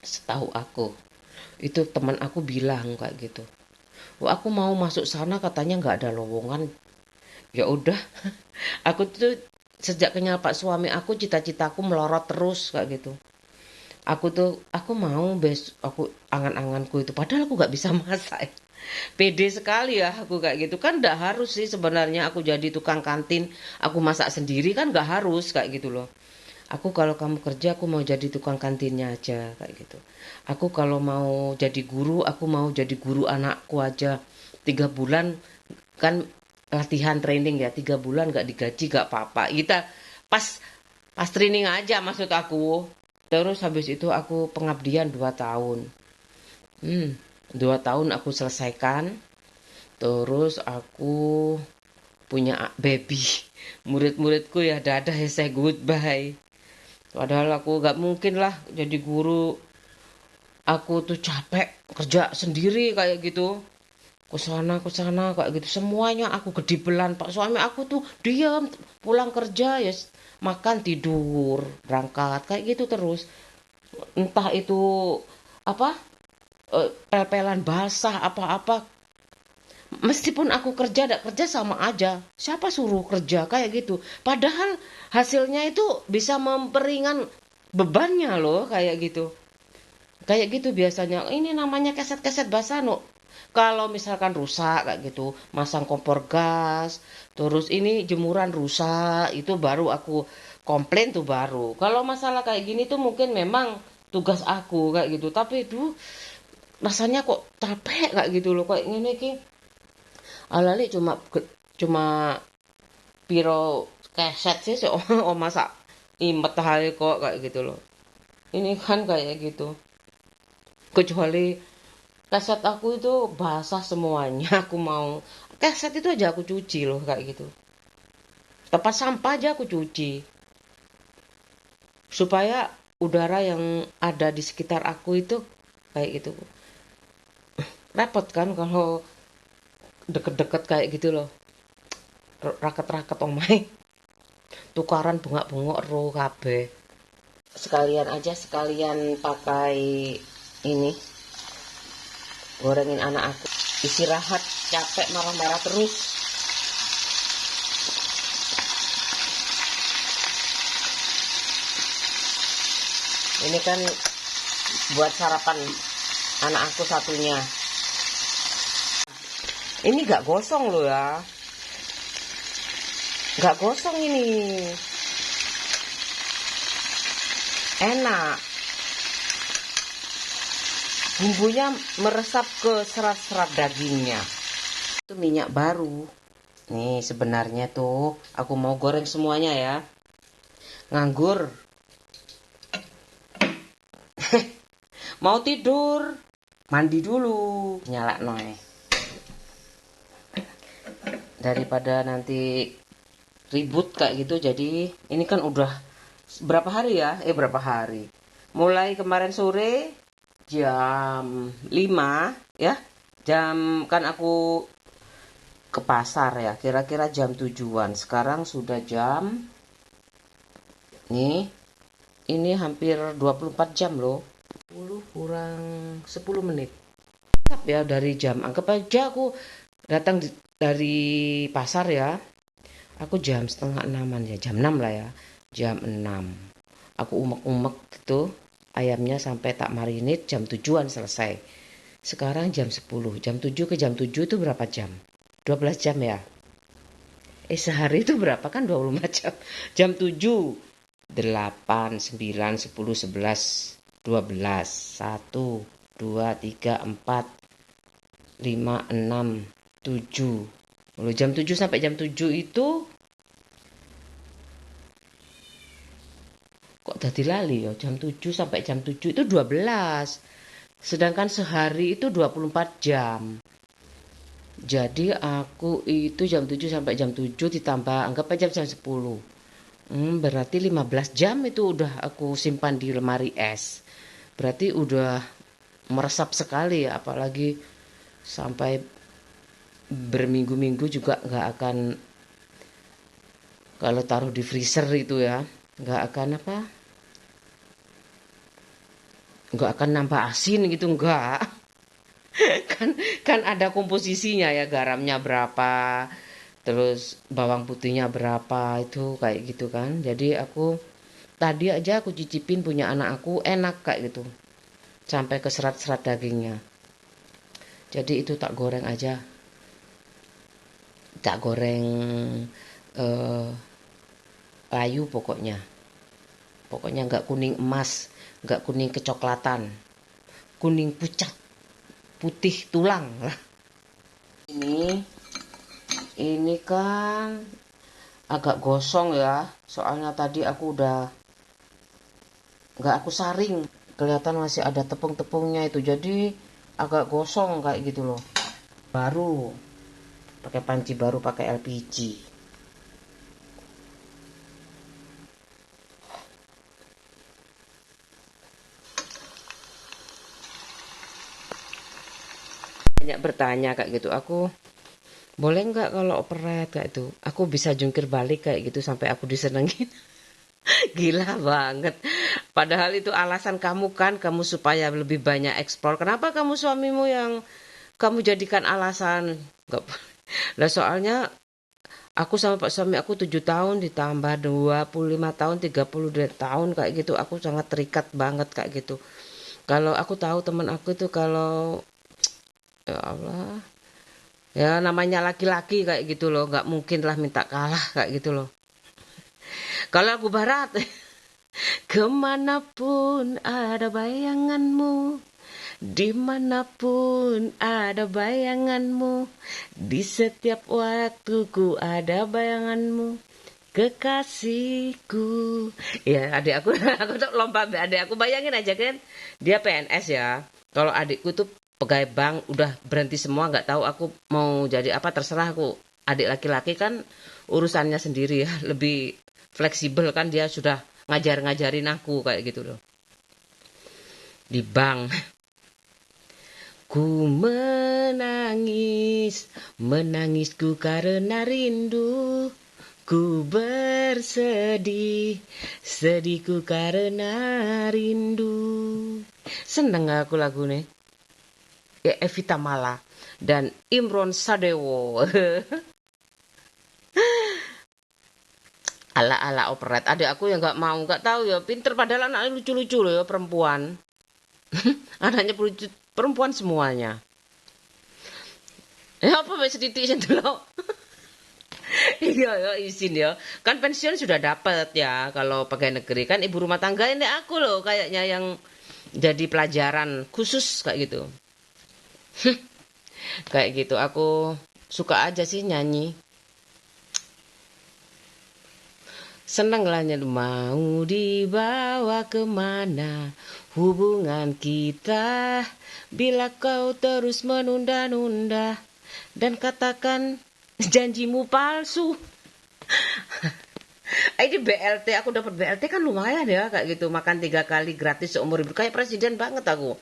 setahu aku. Itu teman aku bilang kayak gitu. Wah, aku mau masuk sana katanya nggak ada lowongan. Ya udah, aku tuh sejak kenal Pak suami aku cita-citaku melorot terus kayak gitu. Aku mau aku angan-anganku itu padahal aku nggak bisa masak. Pede sekali ya aku kayak gitu kan nggak harus sih sebenarnya aku jadi tukang kantin, aku masak sendiri kan nggak harus kayak gitu loh. Aku kalau kamu kerja aku mau jadi tukang kantinnya aja kayak gitu. Aku kalau mau jadi guru aku mau jadi guru anakku aja. 3 bulan kan latihan training ya 3 bulan nggak digaji nggak apa-apa. Kita pas pas training aja maksud aku. Terus habis itu aku pengabdian 2 tahun. Hmm, 2 tahun aku selesaikan. Terus aku punya baby. Murid-muridku ya dadah ya say goodbye. Padahal aku gak mungkin lah jadi guru. Aku tuh capek kerja sendiri kayak gitu. Ke sana kayak gitu. Semuanya aku gedibelan. Pak suami aku tuh diam pulang kerja ya makan tidur berangkat kayak gitu terus. Entah itu apa pel-pelan basah apa-apa. Meskipun aku kerja tidak kerja sama aja. Siapa suruh kerja kayak gitu. Padahal hasilnya itu bisa memperingan bebannya loh kayak gitu. Kayak gitu biasanya. Ini namanya keset-keset basah no. Kalau misalkan rusak kayak gitu, masang kompor gas, terus ini jemuran rusak, itu baru aku komplain tuh baru. Kalau masalah kayak gini tuh mungkin memang tugas aku kayak gitu. Tapi itu rasanya kok capek kayak gitu loh kayak gini ki. Alali cuma Cuma piro keset sih so oma sak imet hal kok kayak gitu loh. Ini kan kayak gitu. Kecuali keset aku itu basah semuanya, aku mau keset itu aja aku cuci loh kayak gitu. Tempat sampah aja aku cuci supaya udara yang ada di sekitar aku itu kayak gitu. Repot kan kalau deket-deket kayak gitu loh. Raket-raket omai. Tukaran bengak-bengok ro kabeh. Sekalian aja sekalian pakai ini gorengin anak aku. Istirahat, capek marah-marah terus. Ini kan buat sarapan anak aku satunya. Ini gak gosong loh ya. Gak gosong ini. Enak. Bumbunya meresap ke serat-serat dagingnya. Itu minyak baru. Nih sebenarnya tuh aku mau goreng semuanya ya. Nganggur. Mau tidur. Mandi dulu. Nyala noe. Daripada nanti ribut kayak gitu. Jadi ini kan udah berapa hari ya? Berapa hari? Mulai kemarin sore jam 5 ya. Jam kan aku ke pasar ya. Kira-kira jam 7-an. Sekarang sudah jam nih. Ini hampir 24 jam loh. 10 kurang 10 menit. Ya dari jam. Anggap aja aku datang dari pasar ya. Aku jam setengah 6-an ya. Jam 6 lah ya. Jam 6. Aku umek-umek gitu. Ayamnya sampai tak marinate jam 7-an selesai. Sekarang jam 10. Jam 7 ke jam 7 itu berapa jam? 12 jam ya. Sehari itu berapa kan 24 jam. Jam 7, 8, 9, 10, 11, 12, 1, 2, 3, 4, 5, 6, 7. Lalu jam 7 sampai jam 7 itu kok tadi lali ya. Jam 7 sampai jam 7 itu 12. Sedangkan sehari itu 24 jam. Jadi aku itu jam 7 sampai jam 7 ditambah anggap aja jam 10. Berarti 15 jam itu udah aku simpan di lemari es. Berarti udah meresap sekali ya, apalagi sampai berminggu-minggu juga nggak akan, kalau taruh di freezer itu ya, nggak akan apa, nggak akan nambah asin gitu, nggak. kan kan ada komposisinya ya, garamnya berapa, terus bawang putihnya berapa, itu kayak gitu kan. Jadi aku tadi aja aku cicipin punya anak aku, enak kayak gitu, sampai ke serat-serat dagingnya. Jadi itu tak goreng aja, tak goreng eh, layu pokoknya. Pokoknya nggak kuning emas, nggak kuning kecoklatan, kuning pucat, putih tulang lah. Ini kan agak gosong ya, soalnya tadi aku udah nggak aku saring, kelihatan masih ada tepung-tepungnya itu, jadi agak gosong kayak gitu loh. Baru pakai panci baru, pakai LPG. Banyak bertanya kayak gitu, aku boleh nggak kalau operet kayak itu, aku bisa jungkir balik kayak gitu sampai aku disenengin. Gila banget. Padahal itu alasan kamu kan, kamu supaya lebih banyak eksplor. Kenapa kamu suamimu yang kamu jadikan alasan? Nggak. Lah soalnya aku sama pak suami aku 7 tahun ditambah 25 tahun, 32 tahun kayak gitu. Aku sangat terikat banget kayak gitu. Kalau aku tahu teman aku itu kalau, ya Allah, ya namanya laki-laki kayak gitu loh, nggak mungkin lah minta kalah kayak gitu loh. Kalau aku barat, kemanapun ada bayanganmu, Dimanapun ada bayanganmu, di setiap waktuku ada bayanganmu, kekasihku. Ya, adik aku, aku tuh lompat adik aku, bayangin aja kan, dia PNS ya. Kalau adikku tuh pegawai bank, udah berhenti semua, nggak tahu aku mau jadi apa, terserah aku. Adik laki-laki kan urusannya sendiri ya, lebih fleksibel kan, dia sudah ngajarin aku kayak gitu loh di bank. Ku menangis, menangisku karena rindu. Ku bersedih, sedihku karena rindu. Seneng aku lagu nih. Ya Evita Mala dan Imron Sadewo. Ala-ala operet. Adik aku yang nggak mau, nggak tahu ya. Pinter padahal anaknya lucu-lucu loh ya perempuan. Anaknya lucu, perempuan semuanya. Ya apa wis sithik sing delok. Iya ya izin ya. Kan pensiun sudah dapat ya kalau pegawai negeri kan ibu rumah tangga ini aku loh kayaknya yang jadi pelajaran khusus kayak gitu. Kayak gitu aku suka aja sih nyanyi. Seneng lah nyanyi. Mau dibawa kemana hubungan kita bila kau terus menunda-nunda dan katakan janjimu palsu. Ini BLT, aku dapat BLT kan lumayan ya kayak gitu, makan 3 kali gratis seumur hidup, kayak presiden banget aku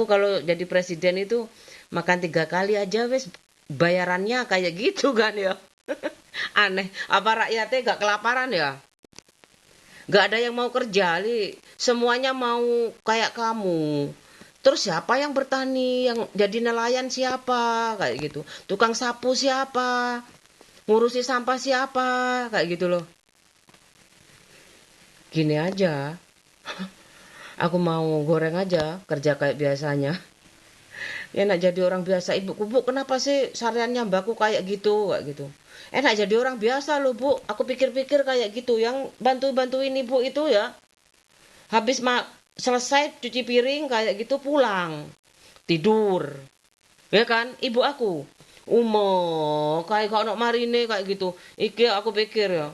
kalau jadi presiden itu makan 3 kali aja wes bayarannya kayak gitu kan ya. Aneh, apa rakyatnya gak kelaparan ya, gak ada yang mau kerja li, semuanya mau kayak kamu. Terus siapa yang bertani, yang jadi nelayan siapa kayak gitu, tukang sapu siapa, ngurusi sampah siapa kayak gitu loh. Gini aja, aku mau goreng aja, kerja kayak biasanya. Enak jadi orang biasa. Ibuku, Bu, kenapa sih sehariannya mbakku kayak gitu? Kayak gitu. Enak jadi orang biasa loh, Bu. Aku pikir-pikir kayak gitu. Yang bantu-bantuin ibu itu ya. Habis selesai cuci piring kayak gitu pulang. Tidur. Ya kan? Ibu aku. Kayak gak ono marine kayak gitu. Iki aku pikir ya.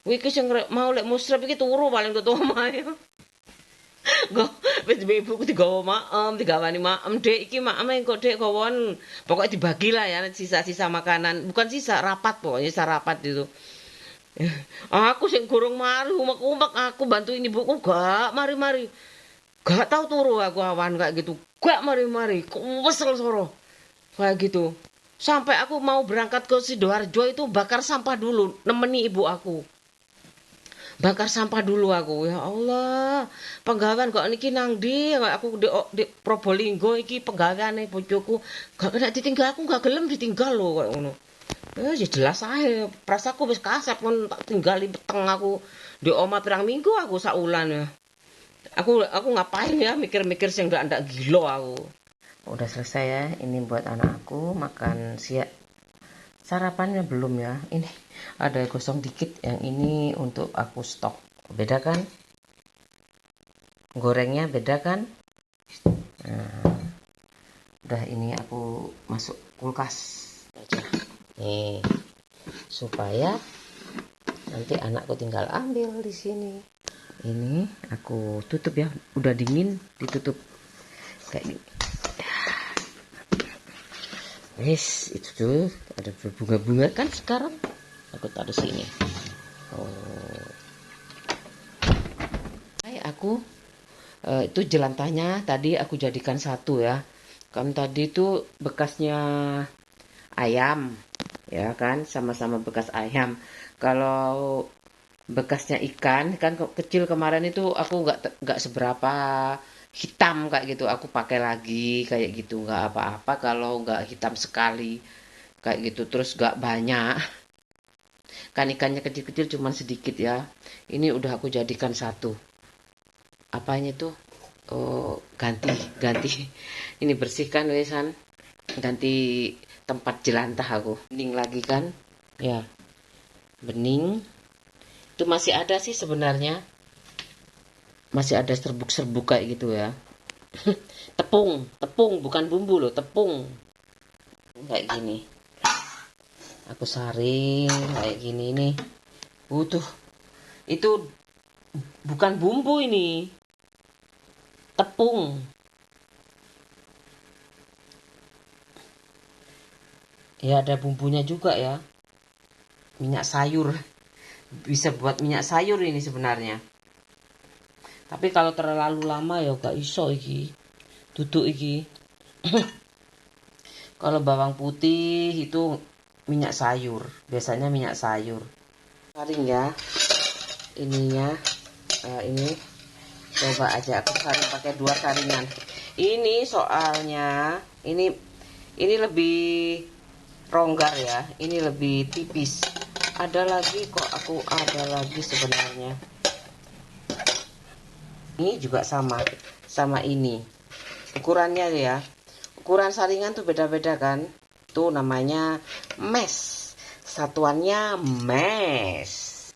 Iki sing mau lek musrep iki turu paling tutu omahe. Go, wis ibuku digawa maem, digawani maem, Dek iki maem engko Dek gawon. Pokoknya dibagi lah ya sisa-sisa makanan, bukan sisa rapat pokoknya sisa rapat itu. Aku sing gorong mari umek-umek aku bantuin ibuku gak mari-mari. Gak tahu turu aku awan kayak gitu. Gak mari-mari, kesel soro. Kayak gitu. Sampai aku mau berangkat ke Sidoarjo itu bakar sampah dulu, nemeni ibu aku. Bakar sampah dulu aku, ya Allah, penggawean kok niki nang ndi, aku di Probolinggo iki penggaweane bojoku gak kena ditinggal, aku gak gelem ditinggal lho kok ngono. Ya jelas ae prasaku wis kasep kon tak tinggali peteng aku di omah pirang minggu aku saulan ya. Aku ngapain ya mikir-mikir sing ndak gila aku. Udah selesai ya, ini buat anak aku makan siang. Sarapannya belum ya, ini ada gosong dikit, yang ini untuk aku stok. Beda kan? Gorengnya beda kan? Nah, udah ini aku masuk kulkas aja. Nih, supaya nanti anakku tinggal ambil di sini. Ini aku tutup ya, udah dingin ditutup kayak gini. Wes, itu tuh ada berbunga-bunga kan sekarang. Aku taruh sini. Oh. Hai, aku itu jelantahnya tadi aku jadikan satu ya. Kan tadi itu bekasnya ayam, ya kan, sama-sama bekas ayam. Kalau bekasnya ikan kan kecil kemarin itu aku nggak seberapa hitam kayak gitu, aku pakai lagi kayak gitu, nggak apa-apa kalau nggak hitam sekali kayak gitu, terus nggak banyak kan ikannya kecil-kecil cuman sedikit ya. Ini udah aku jadikan satu, apanya tuh, oh, ganti ganti ini bersihkan wesan, ganti tempat jelantah aku, bening lagi kan ya, bening itu masih ada sih sebenarnya, masih ada serbuk-serbuk kayak gitu ya. Tepung bukan bumbu loh, tepung kayak gini. Aku saring kayak gini nih. Tuh, itu bukan bumbu ini, tepung. Ya ada bumbunya juga ya. Minyak sayur. Bisa buat minyak sayur ini sebenarnya. Tapi kalau terlalu lama ya gak iso iki. Duduk iki. Kalau bawang putih itu minyak sayur. Biasanya minyak sayur. Saring ya. Ininya. Ini coba aja aku saring pakai 2 saringan. Ini soalnya ini lebih ronggar ya. Ini lebih tipis. Ada lagi kok, aku ada lagi sebenarnya. Ini juga sama ini. Ukurannya ya. Ukuran saringan tuh beda-beda kan. Tuh namanya mesh. Satuannya mesh.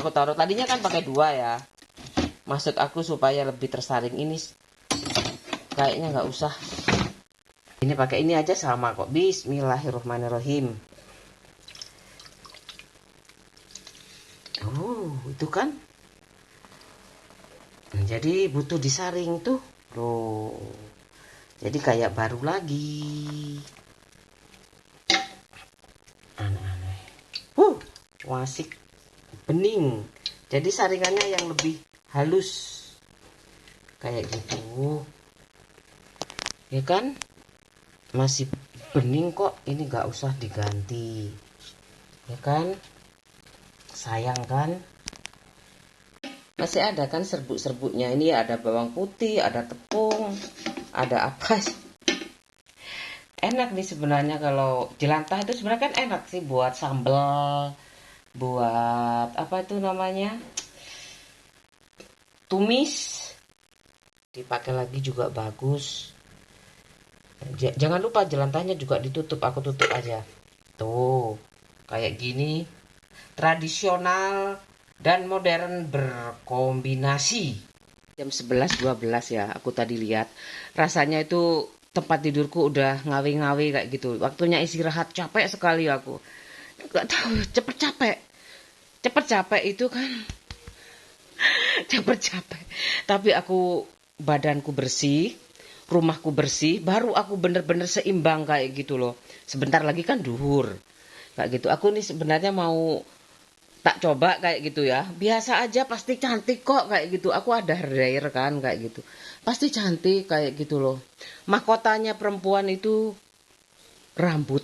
Aku taruh tadinya kan pakai 2 ya. Maksud aku supaya lebih tersaring, ini kayaknya nggak usah. Ini pakai ini aja sama kok. Bismillahirrahmanirrahim. Itu kan. Jadi butuh disaring tuh. Loh. Jadi kayak baru lagi. Aneh-aneh. Wasik bening. Jadi saringannya yang lebih halus. Kayak gitu. Ya kan? Masih bening kok. Ini nggak usah diganti. Ya kan? Sayang kan? Masih ada kan serbuk-serbuknya. Ini ada bawang putih, ada tepung, ada apa. Enak nih sebenarnya kalau jelantah itu sebenarnya kan enak sih buat sambal, buat apa itu namanya, tumis. Dipakai lagi juga bagus. Jangan lupa jelantahnya juga ditutup. Aku tutup aja. Tuh, kayak gini. Tradisional dan modern berkombinasi. Jam 11.12 ya, aku tadi lihat. Rasanya itu tempat tidurku udah ngawi-ngawi kayak gitu. Waktunya istirahat, capek sekali aku. Gak tahu, cepet capek. Cepet capek itu kan. Cepet capek. Tapi aku badanku bersih, rumahku bersih, baru aku bener-bener seimbang kayak gitu loh. Sebentar lagi kan duhur. Kayak gitu. Aku nih sebenarnya mau tak coba kayak gitu ya, biasa aja pasti cantik kok kayak gitu. Aku ada hair kan kayak gitu, pasti cantik kayak gitu loh. Mahkotanya perempuan itu rambut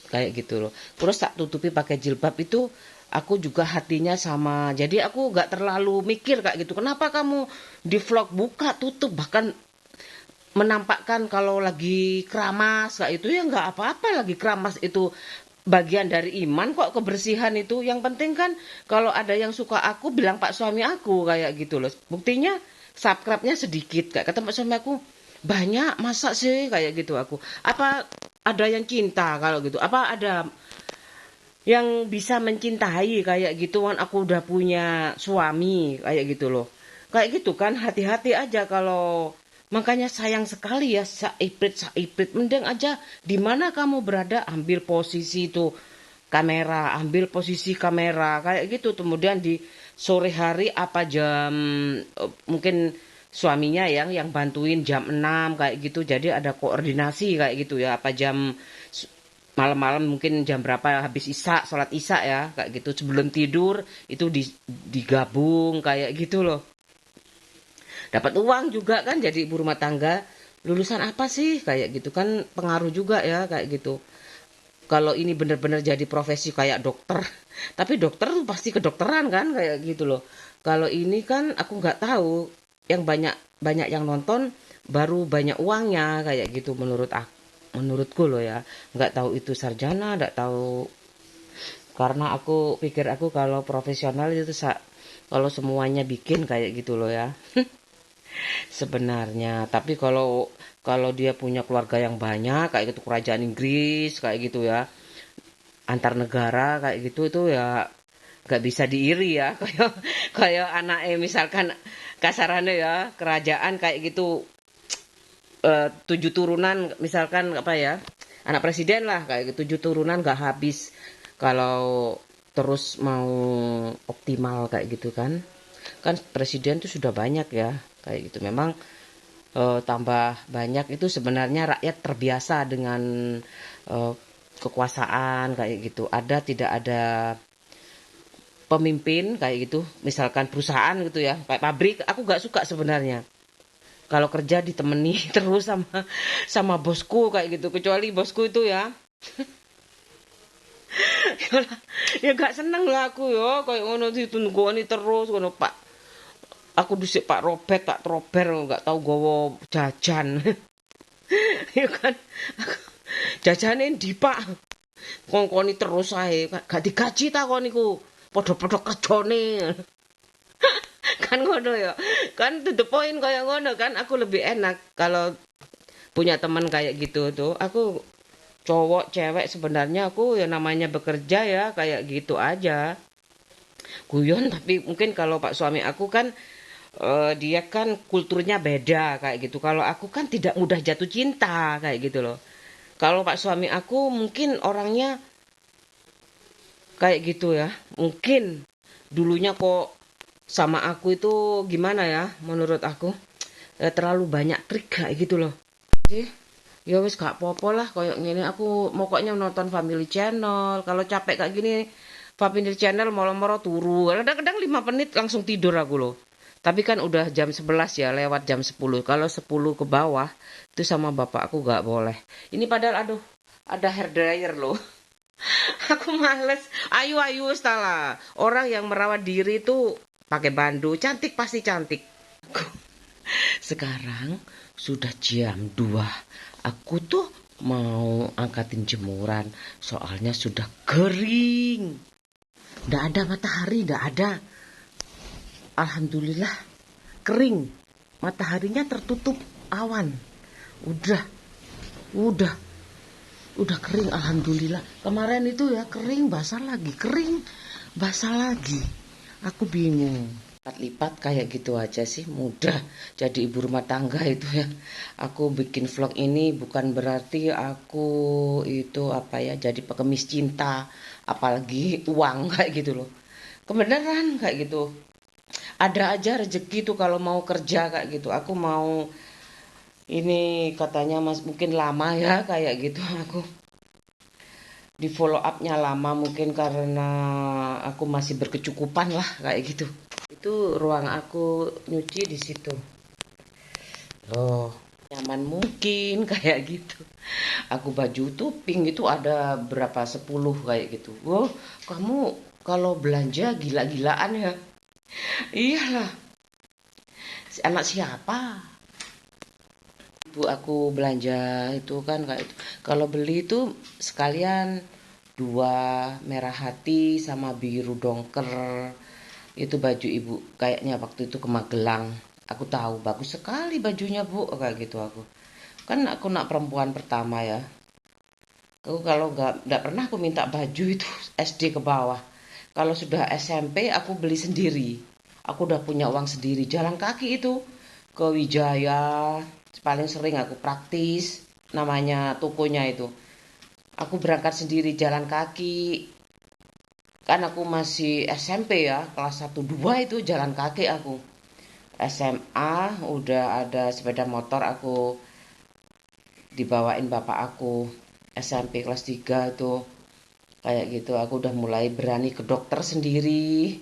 kayak gitu loh. Terus tak tutupi pakai jilbab itu, aku juga hatinya sama. Jadi aku gak terlalu mikir kayak gitu, kenapa kamu di vlog buka tutup, bahkan menampakkan kalau lagi keramas kayak itu. Ya nggak apa-apa, lagi keramas itu bagian dari iman kok, kebersihan itu. Yang penting kan kalau ada yang suka aku bilang pak suami aku kayak gitu loh. Buktinya subscribe-nya sedikit, kayak kata pak suami aku, banyak masa sih kayak gitu. Aku apa ada yang cinta kalau gitu, apa ada yang bisa mencintai kayak gitu kan. Aku udah punya suami kayak gitu loh, kayak gitu kan. Hati-hati aja kalau. Makanya sayang sekali ya, saiprit mending aja di mana kamu berada, ambil posisi itu kamera, ambil posisi kamera kayak gitu. Kemudian di sore hari apa jam, mungkin suaminya yang bantuin jam 6 kayak gitu. Jadi ada koordinasi kayak gitu ya, apa jam malam-malam mungkin jam berapa habis isya, sholat isya ya kayak gitu. Sebelum tidur itu digabung kayak gitu loh. Dapat uang juga kan jadi ibu rumah tangga. Lulusan apa sih kayak gitu kan, pengaruh juga ya kayak gitu. Kalau ini bener-bener jadi profesi kayak dokter, tapi dokter tuh pasti kedokteran kan kayak gitu loh. Kalau ini kan aku nggak tahu, yang banyak banyak yang nonton baru banyak uangnya kayak gitu menurutku loh ya. Nggak tahu itu sarjana, nggak tahu, karena aku pikir aku kalau profesional itu kalau semuanya bikin kayak gitu loh ya. Sebenarnya tapi kalau kalau dia punya keluarga yang banyak kayak gitu, kerajaan Inggris kayak gitu ya, antar negara kayak gitu, itu ya gak bisa diiri ya. Kayak kayak anaknya misalkan kasarannya ya kerajaan kayak gitu, tujuh turunan misalkan apa ya, anak presiden lah kayak gitu, tujuh turunan gak habis kalau terus mau optimal kayak gitu kan. Kan presiden tuh sudah banyak ya kayak gitu. Memang tambah banyak itu sebenarnya rakyat terbiasa dengan eh, kekuasaan kayak gitu. Ada tidak ada pemimpin kayak gitu, misalkan perusahaan gitu ya, kayak pabrik, aku gak suka sebenarnya. Kalau kerja ditemani terus sama bosku kayak gitu, kecuali bosku itu ya, ya gak seneng lah aku ya, kayak ngono ditungguani terus ngono Pak. Aku dhisik Pak Robert tak trober gak tahu gowo jajan. Ya kan, jajane ndi Pak? Kongkoni terus ae, gak digaji ta kon niku. Padha-padha kerjane. Kan ngono ya. Kan to the point kayak ngono kan, aku lebih enak kalau punya teman kayak gitu tuh. Aku cowok cewek sebenarnya aku ya namanya bekerja ya kayak gitu aja. Guyon tapi mungkin kalau pak suami aku kan dia kan kulturnya beda kayak gitu. Kalau aku kan tidak mudah jatuh cinta kayak gitu loh. Kalau pak suami aku mungkin orangnya kayak gitu ya. Mungkin dulunya kok sama aku itu gimana ya menurut aku, terlalu banyak trik kayak gitu loh. Sih, ya wis gak apa-apa lah kayak gini. Aku pokoknya nonton Family Channel. Kalau capek kayak gini, Family Channel moro-moro turu. Kadang-kadang 5 menit langsung tidur aku loh. Tapi kan udah jam 11 ya, lewat jam 10. Kalau 10 ke bawah, itu sama bapak aku gak boleh. Ini padahal aduh, ada hair dryer loh. Aku males. Ayo ayo lah. Orang yang merawat diri itu pakai bandu, cantik pasti cantik. Sekarang sudah jam 2. Aku tuh mau angkatin jemuran. Soalnya sudah kering. Nggak ada matahari, nggak ada. Alhamdulillah kering. Mataharinya tertutup awan. Udah, udah, udah kering. Alhamdulillah. Kemarin itu ya kering, basah lagi. Kering, basah lagi. Aku bingung. Lipat-lipat kayak gitu aja sih, mudah jadi ibu rumah tangga itu ya. Aku bikin vlog ini bukan berarti aku itu apa ya jadi pengemis cinta, apalagi uang kayak gitu loh. Kebenaran kayak gitu. Ada aja rezeki tuh kalau mau kerja kayak gitu. Aku mau ini katanya mas mungkin lama ya kayak gitu aku di follow upnya lama mungkin karena aku masih berkecukupan lah kayak gitu. Itu ruang aku nyuci di situ. Oh, nyaman mungkin kayak gitu. Aku baju tuh pink itu ada berapa 10 kayak gitu. Wow, kamu kalau belanja gila-gilaan ya. Iyalah, si anak siapa? Ibu aku belanja itu kan kayak itu. Kalau beli itu sekalian dua merah hati sama biru dongker. Itu baju ibu kayaknya waktu itu ke Magelang. Aku tahu bagus sekali bajunya bu kayak gitu aku. Kan aku nak perempuan pertama ya. Aku kalau nggak pernah aku minta baju itu SD ke bawah. Kalau sudah SMP aku beli sendiri. Aku udah punya uang sendiri. Jalan kaki itu ke Wijaya. Paling sering aku praktis namanya tokonya itu. Aku berangkat sendiri jalan kaki. Kan aku masih SMP ya, kelas 1 2 itu jalan kaki aku. SMA udah ada sepeda motor aku dibawain bapak aku. SMP kelas 3 itu kayak gitu aku udah mulai berani ke dokter sendiri,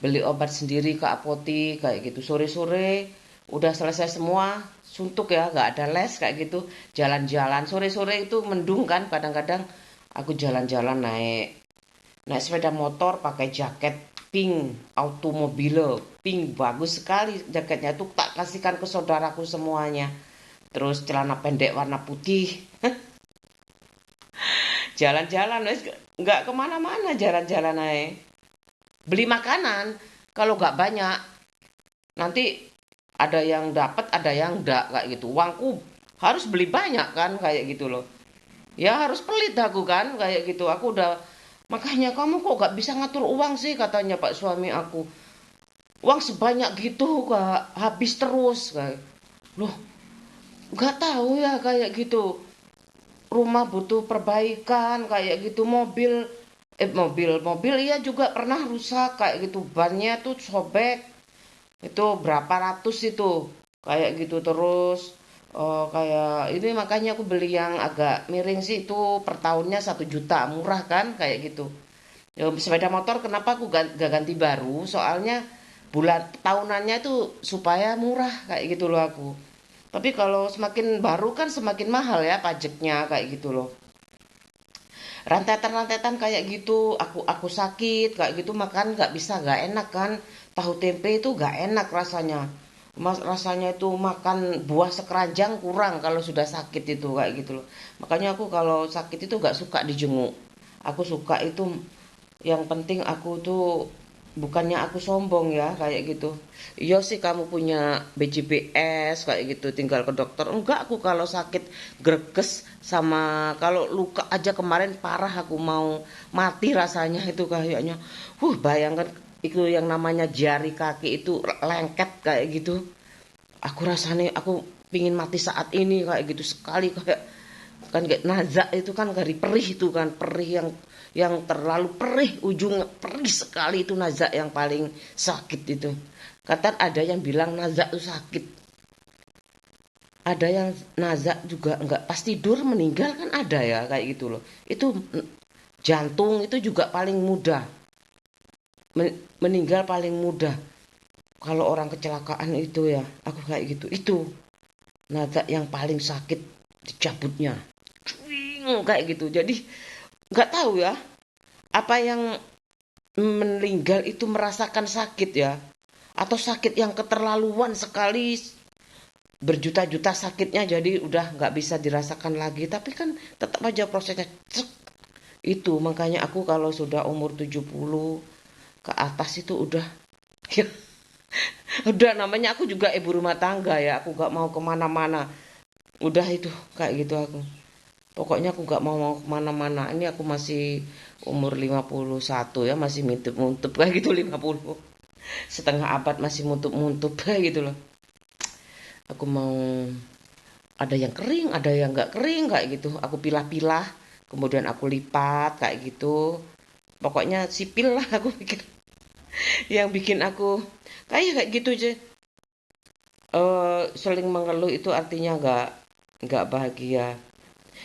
beli obat sendiri ke apotik kayak gitu. Sore-sore udah selesai semua suntuk ya, nggak ada les kayak gitu. Jalan-jalan sore-sore itu mendung kan kadang-kadang aku jalan-jalan naik naik sepeda motor pakai jaket pink automobile pink bagus sekali jaketnya tuh tak kasihkan ke saudaraku semuanya. Terus celana pendek warna putih. Jalan-jalan wes nggak kemana-mana jalan-jalan aja. Beli makanan kalau nggak banyak nanti ada yang dapat ada yang enggak kayak gitu. Uangku harus beli banyak kan kayak gitu loh. Ya harus pelit aku kan kayak gitu. Aku udah Makanya kamu kok gak bisa ngatur uang sih, katanya Pak suami aku. Uang sebanyak gitu gak habis terus kayak. Loh, gak tahu ya kayak gitu. Rumah butuh perbaikan kayak gitu, mobil iya juga pernah rusak kayak gitu, bannya tuh sobek, itu berapa ratus itu kayak gitu. Terus kayak ini makanya aku beli yang agak miring sih, itu per tahunnya 1 juta, murah kan kayak gitu. Ya, sepeda motor kenapa aku gak ganti baru, soalnya bulan tahunannya itu supaya murah kayak gitu loh aku. Tapi kalau semakin baru kan semakin mahal ya pajaknya kayak gitu loh. Rantetan-rantetan kayak gitu, aku sakit kayak gitu, makan nggak bisa, nggak enak kan. Tahu tempe itu nggak enak rasanya. Mas, rasanya itu makan buah sekeranjang kurang kalau sudah sakit itu kayak gitu loh. Makanya aku kalau sakit itu nggak suka dijenguk. Aku suka itu, yang penting aku tuh bukannya aku sombong ya kayak gitu. Iya sih kamu punya BJPS kayak gitu, tinggal ke dokter. Enggak, aku kalau sakit greges, sama kalau luka aja kemarin parah, aku mau mati rasanya itu kayaknya. Bayangkan itu yang namanya jari kaki itu lengket kayak gitu. Aku rasanya aku pingin mati saat ini kayak gitu sekali, kayak kan kayak nazak itu kan dari perih, itu kan perih yang terlalu perih, ujung perih sekali, itu nazak yang paling sakit itu. Kata ada yang bilang nazak itu sakit, ada yang nazak juga enggak pas tidur meninggal kan ada ya kayak gitu loh. Itu jantung itu juga paling mudah meninggal, paling mudah kalau orang kecelakaan itu ya. Aku kayak gitu, itu nazak yang paling sakit, dicabutnya kayak gitu. Jadi nggak tahu ya, apa yang meninggal itu merasakan sakit ya, atau sakit yang keterlaluan sekali, berjuta-juta sakitnya, jadi udah nggak bisa dirasakan lagi, tapi kan tetap aja prosesnya cek. Itu makanya aku kalau sudah umur 70 ke atas itu udah ya, udah namanya aku juga ibu rumah tangga ya, aku nggak mau kemana-mana, udah itu kayak gitu aku. Pokoknya aku gak mau kemana-mana. Ini aku masih umur 51 ya, masih muntup-muntup kayak gitu, 50. Setengah abad masih muntup-muntup kayak gitu loh. Aku mau, ada yang kering, ada yang gak kering kayak gitu. Aku pilah-pilah, kemudian aku lipat kayak gitu. Pokoknya sipil lah aku pikir. Yang bikin aku kayak gitu aja. Seling mengeluh itu artinya gak bahagia.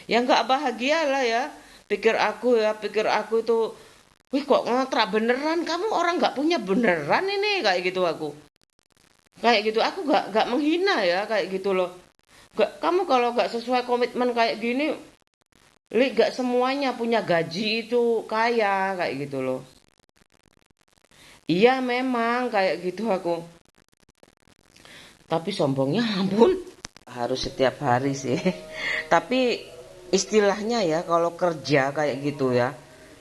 Ya nggak bahagia lah ya. Pikir aku itu, wih kok ngontrak beneran, kamu orang nggak punya beneran ini kayak gitu aku. Kayak gitu aku nggak menghina ya kayak gitu loh. Nggak, kamu kalau nggak sesuai komitmen kayak gini, li nggak semuanya punya gaji itu kaya kayak gitu loh. Iya memang kayak gitu aku. Tapi sombongnya ampun, harus setiap hari sih. Tapi istilahnya ya kalau kerja kayak gitu ya.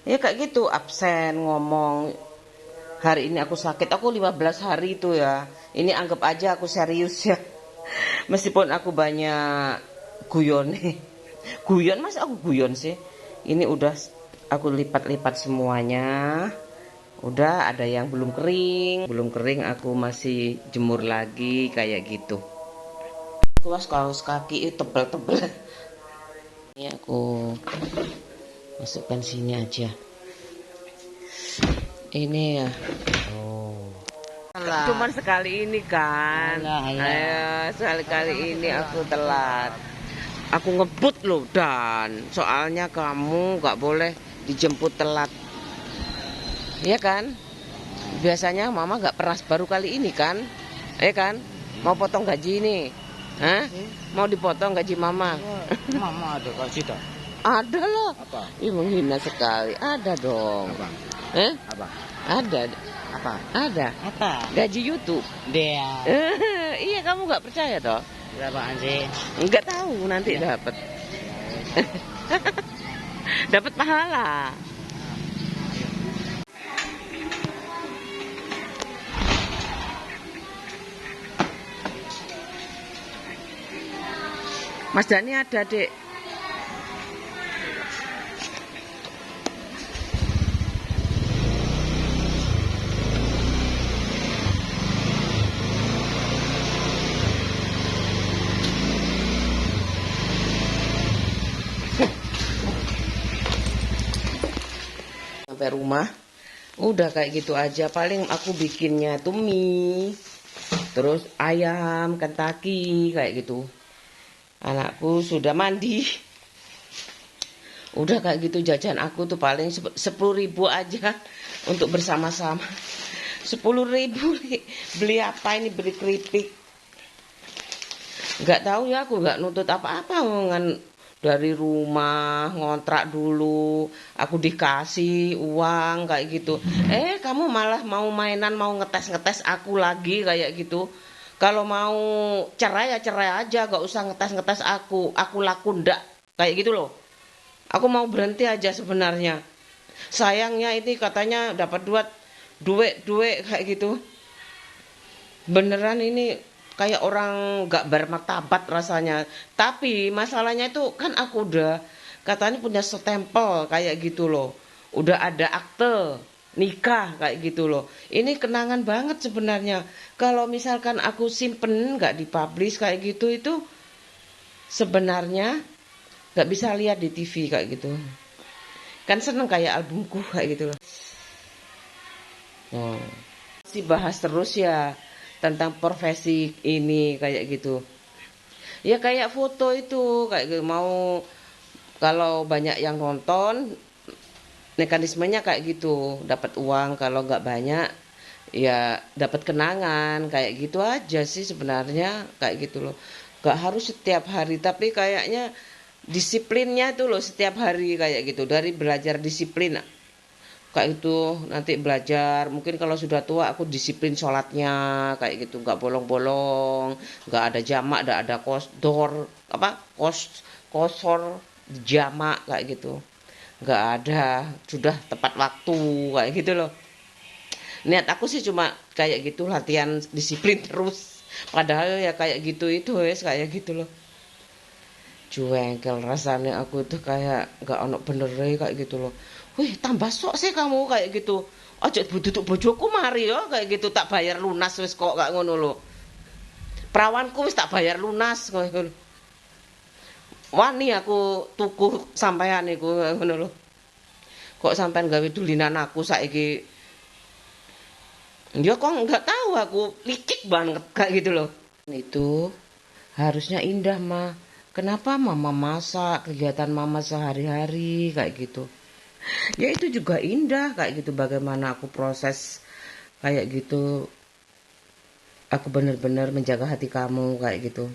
Ya kayak gitu, absen ngomong, hari ini aku sakit, aku 15 hari itu ya. Ini anggap aja aku serius ya. Meskipun aku banyak guyon nih. Guyon, mas aku guyon sih. Ini udah aku lipat-lipat semuanya. Udah ada yang belum kering aku masih jemur lagi kayak gitu. Tuas kaos kaki itu tebel-tebel. Ini aku masukkan sini aja. Ini ya.
Oh.
Cuman sekali ini kan. Ayo, sekali ini aku telat. Aku ngebut loh, dan soalnya kamu nggak boleh dijemput telat. Iya kan? Biasanya mama nggak pernah, baru kali ini kan? Ya kan? Mau potong gaji ini. Hah? Mau dipotong gaji mama?
Mama ada gaji tak?
Ada loh.
Apa?
Ih, menghina sekali. Ada dong.
Apa?
Apa? Ada.
Apa?
Ada.
Apa?
Gaji YouTube.
Dia.
Iya, kamu nggak percaya toh?
Berapaan sih?
Nggak tahu, nanti dapat. Dapat pahala. Mas Dani ada, Dek. sampai rumah. Udah kayak gitu aja. Paling aku bikinnya tuh mie, terus ayam, Kentucky kayak gitu. Anakku sudah mandi. Udah kayak gitu jajan aku tuh paling 10.000 aja untuk bersama-sama. 10.000 beli apa ini, beli keripik. Nggak tahu ya, aku nggak nuntut apa-apa, dari rumah ngontrak dulu aku dikasih uang kayak gitu. Kamu malah mau mainan, mau ngetes-ngetes aku lagi kayak gitu. Kalau mau cerai ya cerai aja, gak usah ngetes-ngetes aku laku ndak kayak gitu loh. Aku mau berhenti aja sebenarnya. Sayangnya ini katanya dapat duit kayak gitu. Beneran ini kayak orang gak bermartabat rasanya. Tapi masalahnya itu kan aku udah katanya punya stempel kayak gitu loh. Udah ada akte nikah kayak gitu loh. Ini kenangan banget sebenarnya. Kalau misalkan aku simpen gak dipublish kayak gitu, itu sebenarnya gak bisa lihat di TV kayak gitu. Kan seneng kayak albumku kayak gitu loh. Oh. Masih bahas terus ya tentang profesi ini kayak gitu. Ya kayak foto itu kayak gitu. Mau kalau banyak yang nonton, mekanismenya kayak gitu, dapat uang. Kalau nggak banyak ya dapat kenangan kayak gitu aja sih sebenarnya kayak gitu loh. Nggak harus setiap hari, tapi kayaknya disiplinnya itu loh setiap hari kayak gitu. Dari belajar disiplin kayak itu, nanti belajar mungkin kalau sudah tua aku disiplin sholatnya kayak gitu, nggak bolong-bolong, nggak ada jamak, nggak ada kosor jamak kayak gitu, nggak ada, sudah tepat waktu kayak gitu loh. Niat aku sih cuma kayak gitu, latihan disiplin terus, padahal ya kayak gitu itu wes kayak gitu loh. Juengkel rasanya aku tuh kayak nggak ono bener kayak gitu loh. Wih, tambah sok sih kamu kayak gitu. Ojo duduk bojoku mari yo kayak gitu, tak bayar lunas wis kok gak ngono lho. Perawanku wis tak bayar lunas ngono. Wani aku tuku sampean iku ngono lho. Kok sampean gawe dulinan aku saiki? Ya kok nggak tahu, aku licik banget kayak gitu loh. Itu harusnya indah mah. Kenapa mama masak, kegiatan mama sehari-hari kayak gitu. Ya itu juga indah kayak gitu, bagaimana aku proses kayak gitu. Aku benar-benar menjaga hati kamu kayak gitu.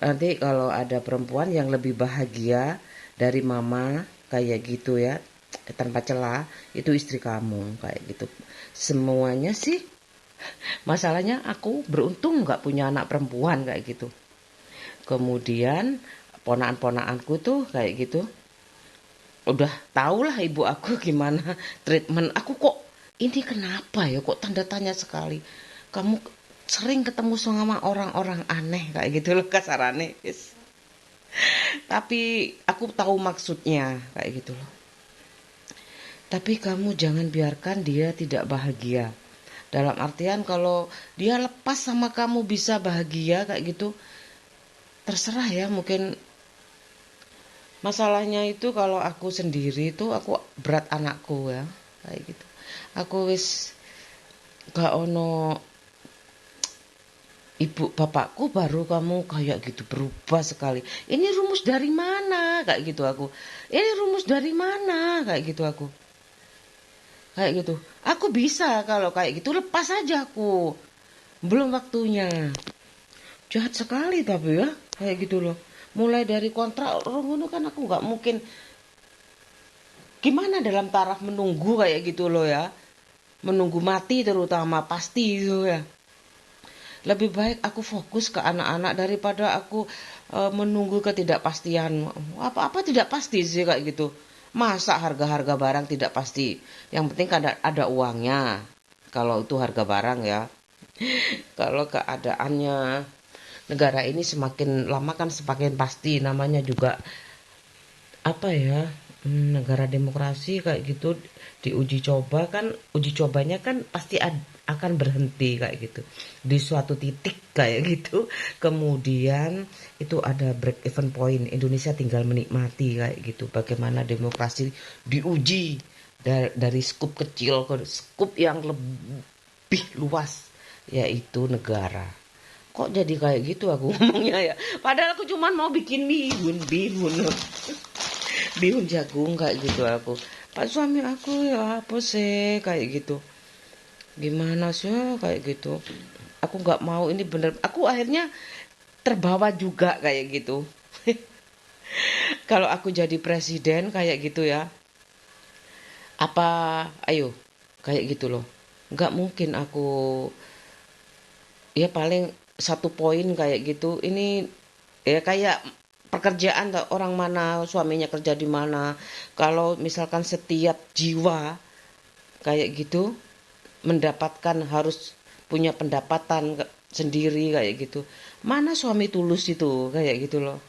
Nanti kalau ada perempuan yang lebih bahagia dari mama kayak gitu ya, tanpa celah, itu istri kamu kayak gitu. Semuanya sih, masalahnya aku beruntung nggak punya anak perempuan kayak gitu. Kemudian ponakan-ponakanku tuh kayak gitu, udah tau lah ibu aku gimana treatment aku. Kok ini kenapa ya, kok tanda tanya sekali, kamu sering ketemu sama orang-orang aneh kayak gitu loh kasarannya, yes. Tapi aku tahu maksudnya kayak gitu loh. Tapi kamu jangan biarkan dia tidak bahagia, dalam artian kalau dia lepas sama kamu bisa bahagia kayak gitu, terserah ya. Mungkin masalahnya itu kalau aku sendiri itu aku berat anakku ya kayak gitu. Aku wis gak ono ibu bapakku, baru kamu kayak gitu berubah sekali. Ini rumus dari mana kayak gitu aku. Ini rumus dari mana kayak gitu aku. Kayak gitu. Aku bisa kalau kayak gitu lepas aja aku. Belum waktunya. Jahat sekali tapi ya kayak gitu loh. Mulai dari kontrak ngono kan aku nggak mungkin. Gimana dalam taraf menunggu kayak gitu loh ya. Menunggu mati terutama pasti itu ya. Lebih baik aku fokus ke anak-anak daripada aku menunggu ketidakpastian. Apa-apa tidak pasti sih kayak gitu. Masa harga-harga barang tidak pasti. Yang penting ada uangnya. Kalau itu harga barang ya. Kalau keadaannya negara ini semakin lama kan semakin pasti, namanya juga apa ya, negara demokrasi kayak gitu, diuji coba kan, uji cobanya kan pasti akan berhenti kayak gitu di suatu titik kayak gitu. Kemudian itu ada break even point, Indonesia tinggal menikmati kayak gitu bagaimana demokrasi diuji dari skup kecil ke skup yang lebih luas, yaitu negara. Kok jadi kayak gitu aku ngomongnya ya? Padahal aku cuman mau bikin bihun bihun jagung kayak gitu aku. Pak suami aku ya apa sih kayak gitu. Gimana sih kayak gitu. Aku nggak mau ini bener. Aku akhirnya terbawa juga kayak gitu. Kalau aku jadi presiden kayak gitu ya. Apa ayo kayak gitu loh. Nggak mungkin aku ya paling satu poin kayak gitu. Ini ya kayak pekerjaan orang mana suaminya kerja di mana. Kalau misalkan setiap jiwa kayak gitu mendapatkan harus punya pendapatan sendiri kayak gitu. Mana suami tulus itu kayak gitu loh.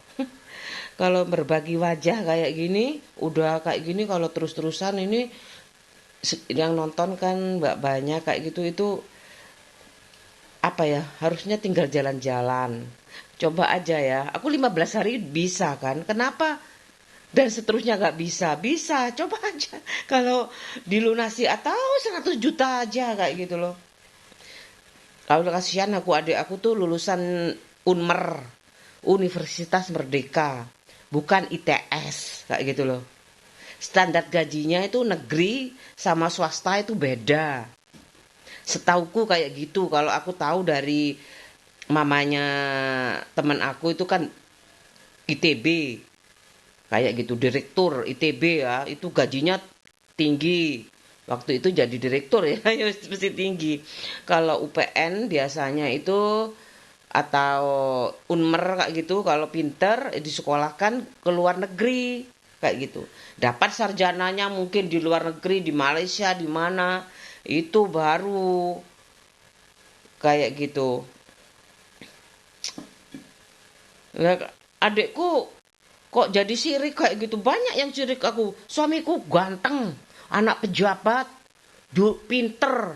Kalau berbagi wajah kayak gini, udah kayak gini kalau terus-terusan ini yang nonton kan mbak banyak kayak gitu itu apa ya harusnya tinggal jalan-jalan. Coba aja ya, aku 15 hari bisa kan, kenapa dan seterusnya gak bisa? Bisa, coba aja. Kalau dilunasi atau 100 juta aja kayak gitu loh. Kalau kasihan aku adik aku tuh lulusan Unmer, Universitas Merdeka, bukan ITS kayak gitu loh. Standar gajinya itu negeri sama swasta itu beda. Setauku kayak gitu. Kalau aku tahu dari mamanya teman aku itu kan ITB kayak gitu, direktur ITB ya, itu gajinya tinggi. Waktu itu jadi direktur ya, ya mesti tinggi. Kalau UPN biasanya itu atau Unmer kayak gitu, kalau pinter disekolahkan ke luar negeri kayak gitu. Dapat sarjananya mungkin di luar negeri, di Malaysia, di mana, itu baru kayak gitu. Nah, adikku kok jadi sirik kayak gitu. Banyak yang sirik aku. Suamiku ganteng, anak pejabat, pinter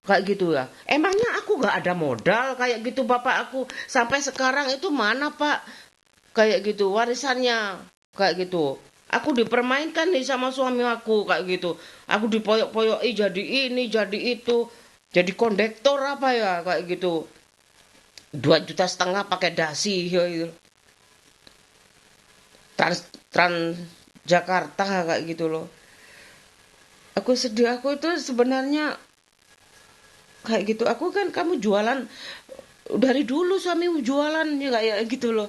kayak gitu ya. Emangnya aku gak ada modal kayak gitu bapak aku. Sampai sekarang itu mana pak? Kayak gitu warisannya kayak gitu. Aku dipermainkan nih sama suami aku kayak gitu. Aku dipoyok-poyoi jadi ini, jadi itu. Jadi kondektor apa ya kayak gitu. 2,5 juta pakai dasi ya, gitu. Trans Jakarta kayak gitu loh. Aku sedih aku itu sebenarnya kayak gitu. Aku kan kamu jualan dari dulu suamimu jualan ya kayak gitu loh.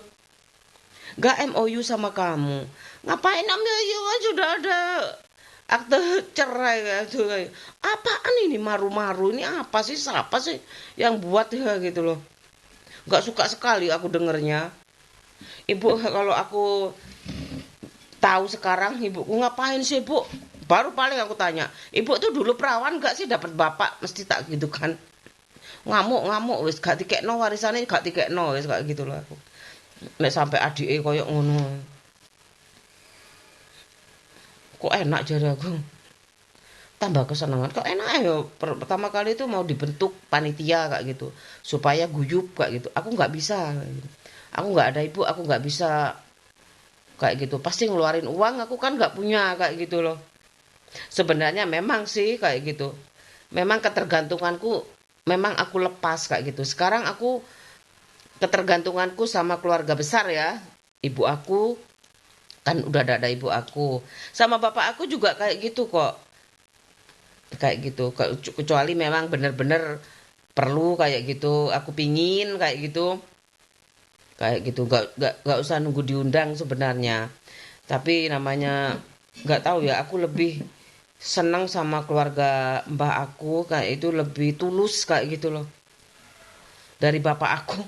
Gak MOU sama kamu. Ngapain MOU kan sudah ada akte cerai kayak gitu. Apaan ini maru-maru ini apa sih siapa sih yang buat ya gitu loh. Gak suka sekali aku dengernya. Ibu kalau aku tahu sekarang ibuku ngapain sih bu? Baru paling aku tanya, ibu tuh dulu perawan gak sih dapat bapak? Mesti tak gitu kan. Ngamuk-ngamuk wis gak tikekno warisane gak tikekno wis kayak gitu loh aku. Nek sampai adike koyo ngono. Kok enak jare aku. Tambah kesenangan. Kok enak ya pertama kali itu mau dibentuk panitia kayak gitu supaya guyup kayak gitu. Aku nggak bisa. Aku nggak ada ibu, aku nggak bisa kayak gitu. Pasti ngeluarin uang, aku kan nggak punya kayak gitu loh. Sebenarnya memang sih kayak gitu. Memang ketergantunganku, memang aku lepas kayak gitu. Sekarang aku ketergantunganku sama keluarga besar ya. Ibu aku kan udah ada ibu aku. Sama bapak aku juga kayak gitu kok. Kayak gitu. Kecuali memang bener-bener perlu kayak gitu. Aku pingin kayak gitu. Kayak gitu. Gak usah nunggu diundang sebenarnya. Tapi namanya gak tahu ya. Aku lebih senang sama keluarga mbah aku kayak itu lebih tulus kayak gitu loh dari bapak aku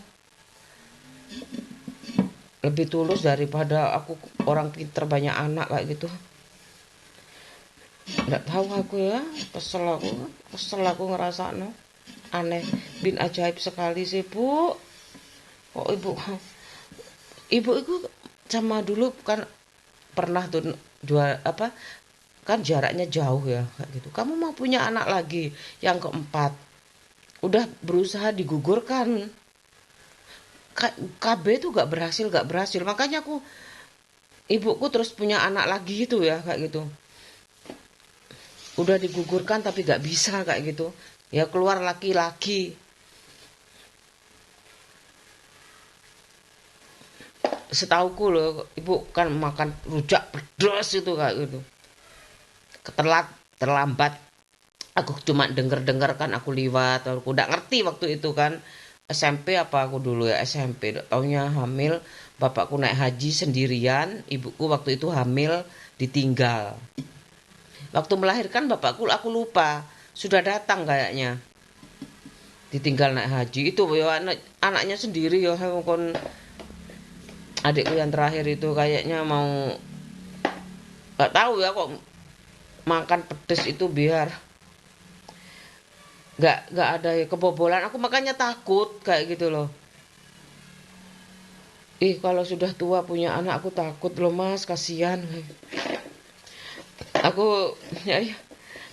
lebih tulus daripada aku orang pinter banyak anak kayak gitu nggak tahu aku ya kesel aku ngerasa no aneh bin ajaib sekali sih bu kok ibu itu sama dulu kan pernah tuh dua apa kan jaraknya jauh ya kayak gitu kamu mau punya anak lagi yang keempat udah berusaha digugurkan KB tuh gak berhasil makanya aku ibuku terus punya anak lagi gitu ya kayak gitu udah digugurkan tapi gak bisa kayak gitu. Ya keluar laki-laki. Setauku loh, ibu kan makan rujak pedas itu kayak gitu. Terlambat. Aku cuma denger-denger kan, aku liwat, aku udah ngerti waktu itu kan. SMP apa aku dulu ya, SMP. Taunya hamil, bapakku naik haji sendirian, ibuku waktu itu hamil ditinggal. Waktu melahirkan bapakku aku lupa, sudah datang kayaknya. Ditinggal naik haji itu ya anaknya sendiri ya, kon adikku yang terakhir itu kayaknya mau nggak tahu ya kok makan pedes itu biar nggak ada kebobolan. Aku makanya takut kayak gitu loh. Kalau sudah tua punya anak aku takut loh mas, kasihan. Aku ya,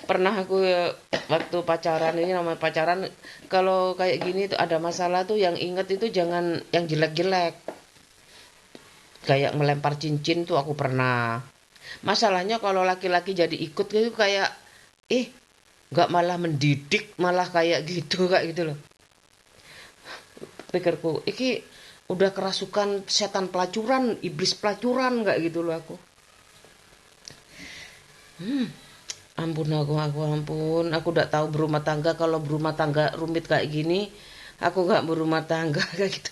pernah aku waktu pacaran, ini namanya pacaran, kalau kayak gini tuh ada masalah tuh yang inget itu jangan yang jelek-jelek. Kayak melempar cincin tuh aku pernah. Masalahnya kalau laki-laki jadi ikut gitu kayak nggak malah mendidik, malah kayak gitu kayak gitu loh. Pikirku, iki udah kerasukan setan pelacuran, iblis pelacuran kayak gitu loh aku. Ampun aku ampun, aku udah tahu berumah tangga, kalau berumah tangga rumit kayak gini, aku nggak berumah tangga kayak gitu.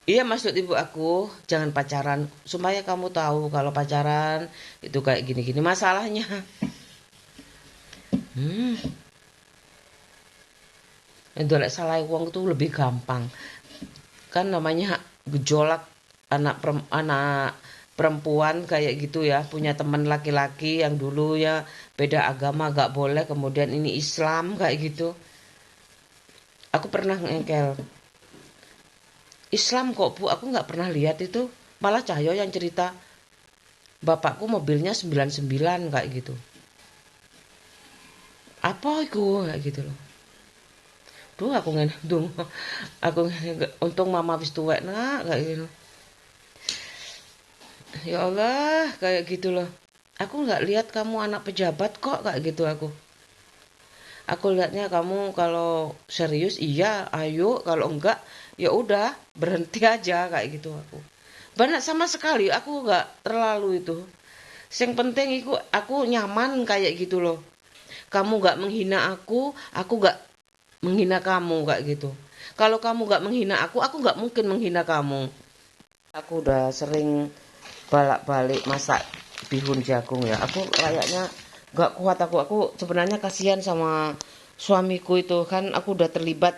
Iya maksud ibu aku, jangan pacaran, supaya kamu tahu kalau pacaran itu kayak gini-gini masalahnya. Hmm, itu lek salah wong itu lebih gampang. Kan namanya gejolak anak perempuan kayak gitu ya, punya teman laki-laki yang dulu ya beda agama gak boleh, kemudian ini Islam kayak gitu. Aku pernah ngengkel, Islam kok bu, aku nggak pernah lihat itu, malah Cahyo yang cerita bapakku mobilnya 99 kayak gitu. Apa itu kayak gitu loh. Duh aku ngentung, aku untung mama wis tuwek nak kayak gitu. Ya Allah kayak gitu loh. Aku nggak lihat kamu anak pejabat kok kayak gitu aku. Aku lihatnya kamu kalau serius iya ayo, kalau enggak ya udah berhenti aja kayak gitu aku. Banyak sama sekali aku nggak terlalu itu. Yang penting itu aku nyaman kayak gitu loh. Kamu nggak menghina aku nggak menghina kamu kayak gitu. Kalau kamu nggak menghina aku nggak mungkin menghina kamu. Aku udah sering balak-balik masak bihun jagung ya. Aku kayaknya nggak kuat aku sebenarnya kasihan sama suamiku itu kan, aku udah terlibat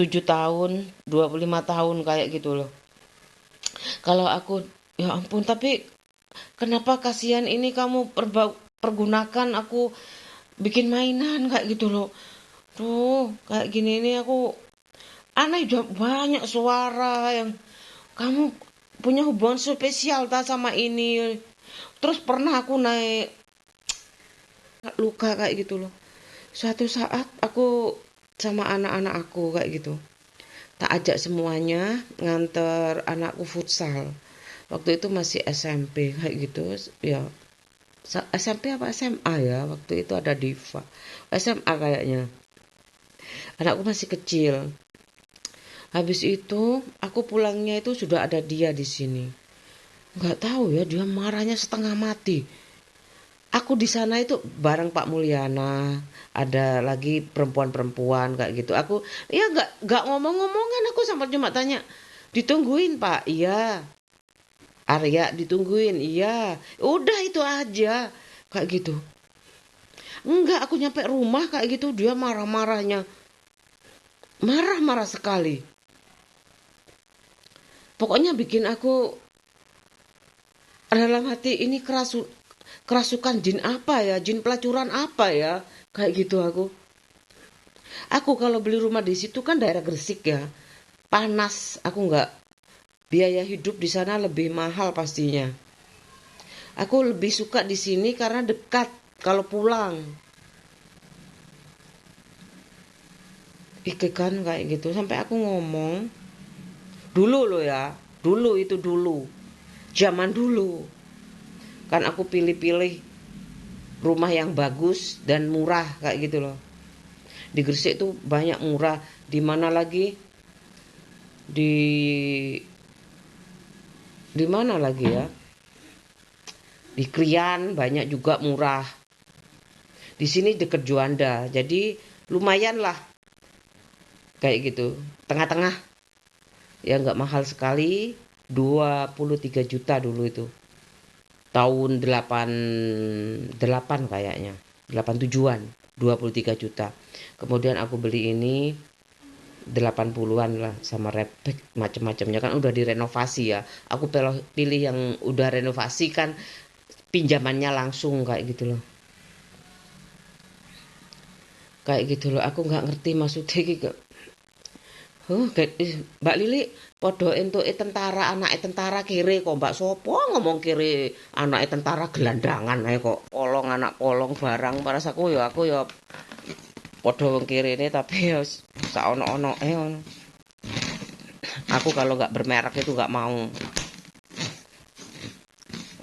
7 tahun 25 tahun kayak gitu loh. Kalau aku ya ampun, tapi kenapa kasihan ini kamu pergunakan aku bikin mainan kayak gitu loh. Tuh kayak gini ini aku aneh, udah banyak suara yang kamu punya hubungan spesial tak sama ini. Terus pernah aku naik luka kayak gitu loh. Suatu saat aku sama anak-anak aku kayak gitu, tak ajak semuanya nganter anakku futsal. Waktu itu masih SMP kayak gitu ya. SMP apa SMA ya, waktu itu ada Diva. SMA kayaknya. Anakku masih kecil. Habis itu aku pulangnya itu sudah ada dia di sini. Nggak tahu ya, dia marahnya setengah mati. Aku di sana itu bareng Pak Mulyana, ada lagi perempuan-perempuan kayak gitu. Aku ya nggak ngomong-ngomongan, aku sampai cuma tanya, ditungguin Pak, iya. Arya ditungguin, iya. Udah itu aja kayak gitu. Enggak, aku nyampe rumah kayak gitu dia marah-marahnya, marah-marah sekali. Pokoknya bikin aku dalam hati ini kerasukan jin apa ya, jin pelacuran apa ya, kayak gitu aku. Aku kalau beli rumah di situ kan daerah Gresik ya, panas. Aku nggak, biaya hidup di sana lebih mahal pastinya. Aku lebih suka di sini karena dekat kalau pulang. Kan kayak gitu sampai aku ngomong dulu loh ya, dulu itu dulu, zaman dulu kan aku pilih-pilih rumah yang bagus dan murah kayak gitu loh. Di Gresik tuh banyak murah. Di mana lagi? Di mana lagi ya? Di Krian banyak juga murah. Di sini deket Juanda. Jadi lumayan lah kayak gitu. Tengah-tengah. Ya nggak mahal sekali. 23 juta dulu itu. Tahun 88 kayaknya. 87-an. 23 juta. Kemudian aku beli ini 80-an lah sama repek macam-macamnya kan udah direnovasi ya. Aku pilih yang udah renovasi kan pinjamannya langsung kayak gitu loh. Kayak gitu loh. Aku nggak ngerti maksudnya iki kok. Mbak Lili podo entuke tentara anake tentara kere kok Mbak sopo ngomong kere anake tentara gelandangan ae kok polong anak polong barang paras aku ya podo wong kirene tapi ya sak ono-onoke ngono. Aku kalau nggak bermerek itu nggak mau.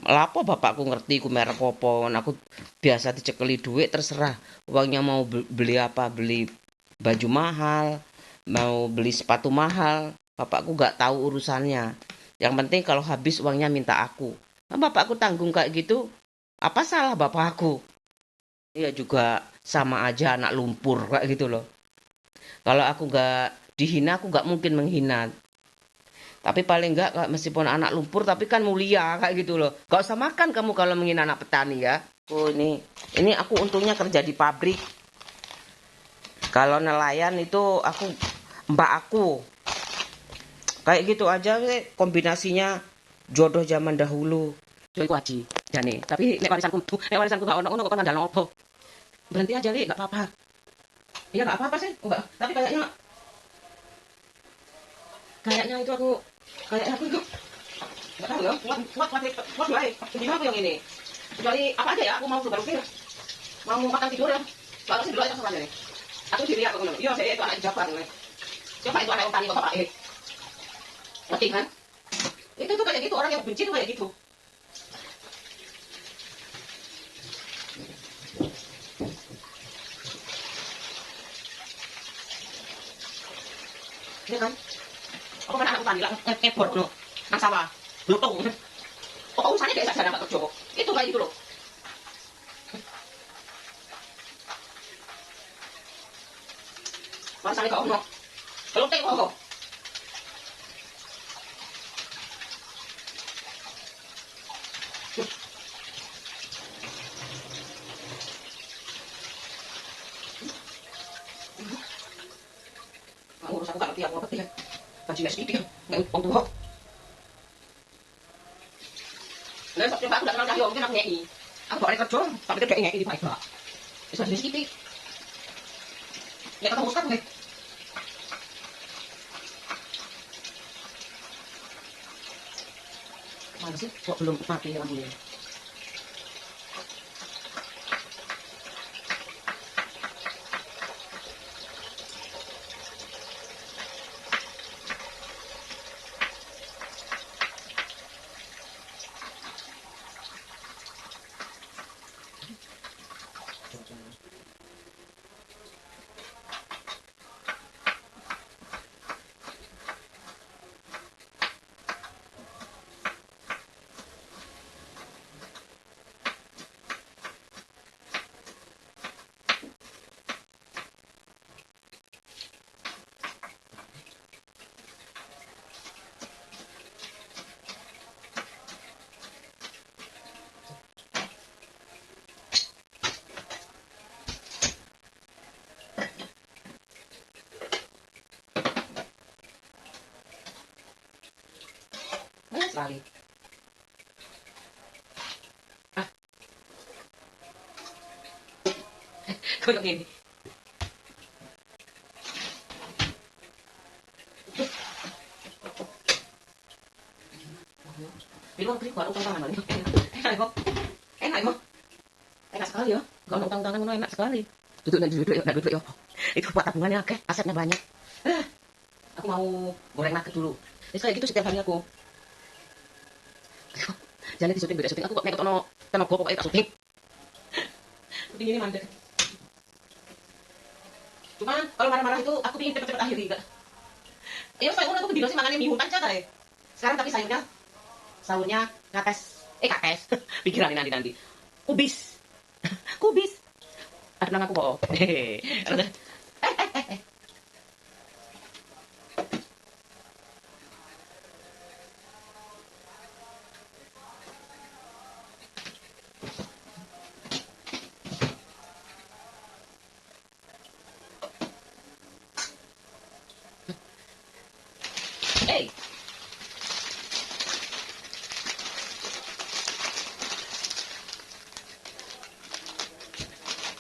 Lapo bapakku ngerti ku merek apa. Aku biasa dicekeli duit terserah. Uangnya mau beli apa, beli baju mahal, mau beli sepatu mahal. Bapakku nggak tahu urusannya. Yang penting kalau habis uangnya minta aku. Nah, bapakku tanggung kayak gitu. Apa salah bapakku? Iya juga sama aja anak lumpur kayak gitu loh. Kalau aku nggak dihina, aku nggak mungkin menghina. Tapi paling enggak meskipun anak lumpur tapi kan mulia kayak gitu loh. Gak usah makan kamu kalau menghina anak petani ya. Oh ini aku untungnya kerja di pabrik. Kalau nelayan itu mbak aku. Kayak gitu aja kombinasinya jodoh zaman dahulu. Jodoh aji. Jane, tapi nek warisanku gak ono kok ngandalno opo. Berhenti aja, Li, enggak apa-apa. Iya enggak apa-apa sih. Enggak, tapi kayaknya itu kayaknya aku itu nggak tahu ya kuat baik gimana aku yang ini kecuali apa aja ya aku mau berubah ukir mau makan tidur ya soalnya sih dulu aja sama nih aku diri aku bilang iya saya itu anak Jabar nih coba itu anak petani bapak ngerti kan itu tuh kayak gitu orang yang benci tuh kayak gitu iya kan aku kan anak petani lah ngeport loh nang sawah blotong kok urusannya kayak saja nggak kerja itu kayak gitu loh warisannya kok ono kalau tengok kok ngurus aku gak ngerti aku ngerti ya gaji gak sedikit nggak uang tua nah coba aku gak kenal cahyo mungkin aku ngei aku gak ada kerja tapi kerja ngei di paiba itu gaji sedikit ya ketemu sekarang nih mana sih kok belum mati lampunya banyak sekali ah kayak gini di luar negeri gak utang tangan enak kok enak sekali ya gak utang tangan enak sekali duduk ya duduk ya itu buat tabungannya oke asetnya banyak aku mau goreng nugget dulu jadi kayak gitu setiap hari aku jangan di syuting beda syuting aku kok nek tono tenaga pokoknya tak syuting pinginnya mandek. Cuman kalau marah-marah itu aku pingin cepet-cepet akhiri enggak. Ya saya udah tuh di sih makannya mihun kan cara ya. Sekarang tapi sahurnya kates. Pikiran nanti. Kubis. Kubis. Ada nang aku kok. Hehehe. Eh,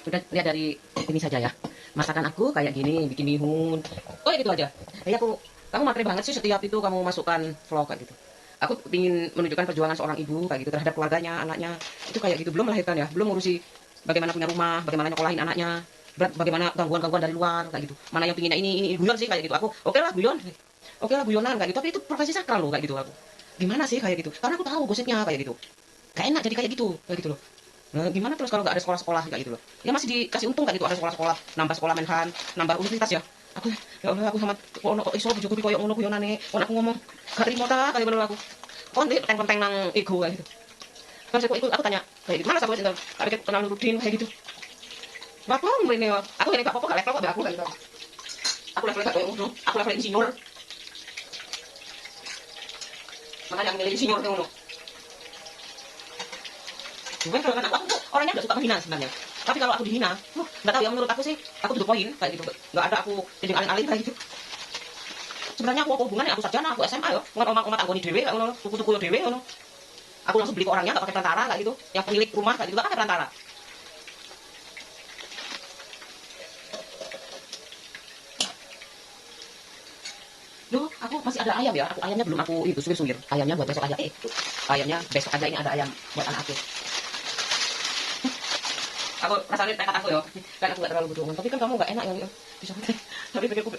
udah lihat dari ini saja ya. Masakan aku kayak gini, bikin mihun. Oh, ya gitu aja. Ya kamu materi banget sih setiap itu kamu masukkan vlog kayak gitu. Aku ingin menunjukkan perjuangan seorang ibu kayak gitu terhadap keluarganya, anaknya. Itu kayak gitu, belum melahirkan ya, belum ngurusi bagaimana punya rumah, bagaimana nyekolahin anaknya, bagaimana gangguan-gangguan dari luar kayak gitu. Mana yang pinginnya ini guyon sih kayak gitu. Aku oke lah guyon. Oke lah guyonan kayak gitu, tapi itu profesi sakral loh kayak gitu aku. Gimana sih kayak gitu? Karena aku tahu gosipnya kayak gitu. Gak enak jadi kayak gitu loh. Nah, gimana terus kalau nggak ada sekolah-sekolah kayak gitu loh? Ya masih dikasih untung kayak gitu, ada sekolah-sekolah, nambah sekolah menhan, nambah universitas ya. Aku ya Allah, aku sama ono kok iso bojoku koyo ngono guyonane. Kon aku ngomong gak terima ta kayak ngono aku. Kon iki penteng-penteng nang ego kayak gitu. Terus aku tanya kayak gitu, mana sahabat itu? Tapi kenal Nurudin kayak gitu. Bapak ngene aku ini gak apa-apa gak level kok aku kayak gitu. Aku level gak koyo ngono. Aku level insinyur. Makanya yang milih insinyur kayak ngono. Cuman kalau aku tuh orangnya gak suka menghina sebenarnya. Tapi kalau aku dihina, nggak tahu ya menurut aku sih, aku tuh poin kayak gitu. Nggak ada aku jadi aling-aling kayak gitu. Sebenarnya aku hubungannya aku sarjana, aku SMA ya. Ngomong tanggoni dewe kayak ngono, tuku-tuku dewe ngono. Aku langsung beli ke orangnya nggak pakai perantara kayak gitu. Yang pemilik rumah kayak gitu nggak pakai perantara. Loh, aku masih ada ayam ya. Ayamnya belum aku itu suwir-suwir. Ayamnya buat besok aja. Ayamnya besok aja, ini ada ayam buat anak aku. Aku rasanya tekad aku ya, kan aku gak terlalu butuh uang, tapi kan kamu gak enak ya, bisa tapi pikirku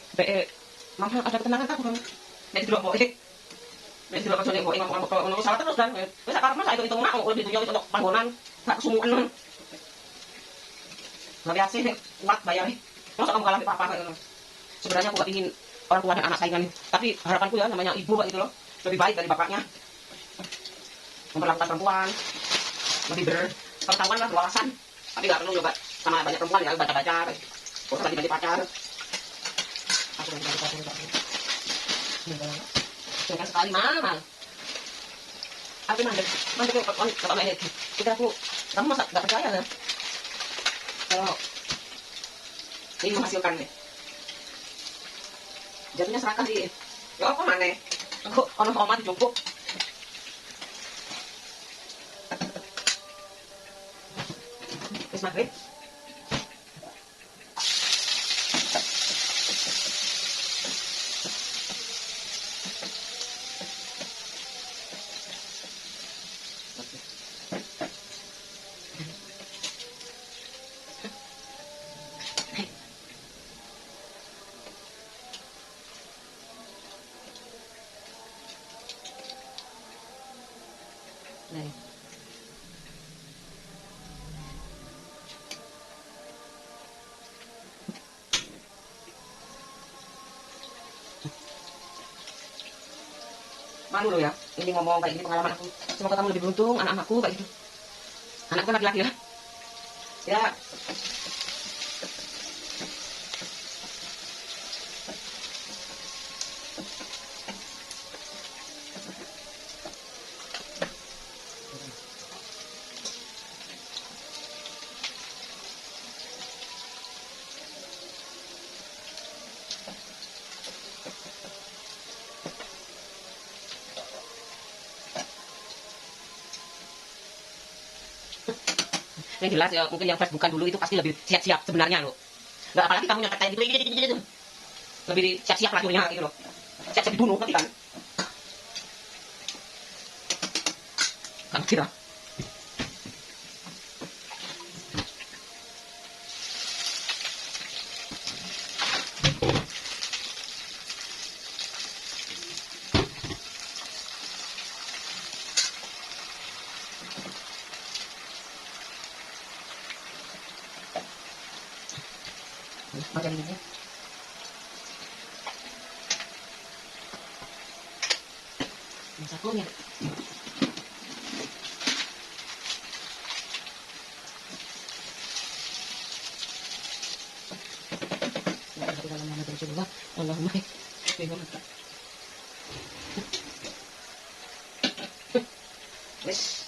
mama ada ketenangan aku kan, nek delok boke, nek delok kocone boke ngomong salah terus kan, wis akar mas itu hitung nak lebih tujuh untuk panggonan, gak kesumuan, lebih asih kuat bayarnya, masa kamu kalah apa apa, sebenarnya aku gak ingin orang tua dan anak saingan, tapi harapanku ya namanya ibu gitu loh, lebih baik dari bapaknya, memperlakukan perempuan, lebih berpengetahuan lah, berwawasan. Tapi gak perlu juga sama banyak perempuan ya, baca-baca usah lagi pacar aku lagi pacar kan sekali mahal aku mandek kalau main kita aku kamu masa gak percaya ya kalau ini menghasilkan deh jadinya serakah sih ya apa mana aku orang oma cukup wis maghrib. Nih. Malu loh ya, ini ngomong kayak gini pengalaman aku. Semoga kamu lebih beruntung, anak-anakku kayak gitu. Anakku kan laki-laki ya. Ya, yang jelas ya mungkin yang Facebookan dulu itu pasti lebih siap-siap sebenarnya loh. Nggak apalagi kamu nyontek kayak gitu. Lebih siap-siap racunnya gitu loh. Siap-siap dibunuh nanti kan. Kamu kira? Makan dulu. Masaknya. Allahumma Wes.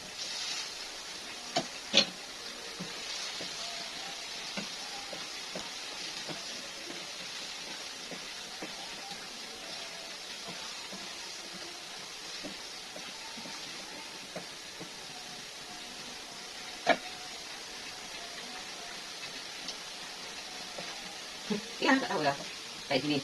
Ya, nggak tahu ya. Kayak gini.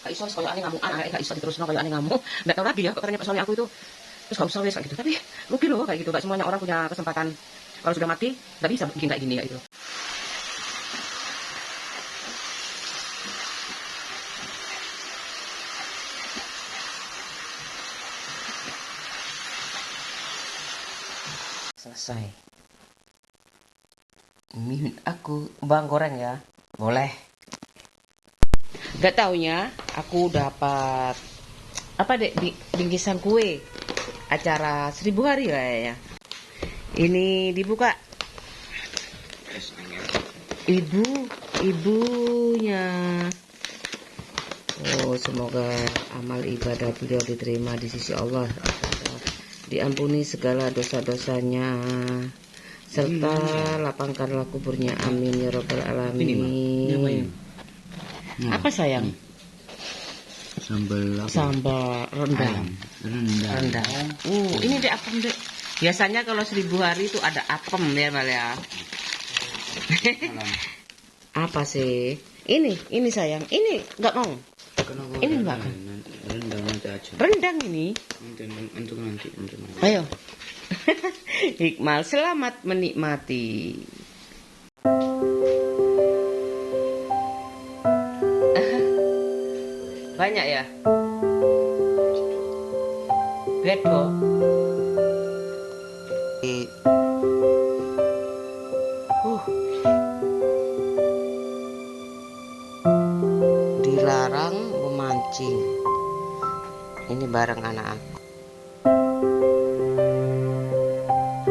Kak Iso kalau aneh ngamuk, Kak Iso terus kalau aneh ngamuk, nggak tahu lagi ya. Katanya suami aku itu terus gak usah wes kayak gitu. Tapi rugi loh kayak gitu. Gak semuanya orang punya kesempatan. Kalau sudah mati, nggak bisa bikin kayak gini kayak gitu. Selesai. Mie aku bang goreng ya, boleh. Gak taunya aku dapat apa dek bingkisan kue acara 1000 hari kayaknya. Ini dibuka. Ibunya. Oh, semoga amal ibadah beliau diterima di sisi Allah, diampuni segala dosa-dosanya, serta lapangkanlah kuburnya, amin ya robbal alamin. Apa sayang? Sambal rendang. Ini deh apem deh. Biasanya kalau 1000 hari itu ada apem ya Mal ya. Apa sih? Ini sayang. Ini nggak mau. Ini enggak kan? Rendang ini.
Untuk nanti.
Ayo. Hikmal, selamat menikmati. Banyak ya? Bedo. Dilarang memancing. Ini bareng anak aku.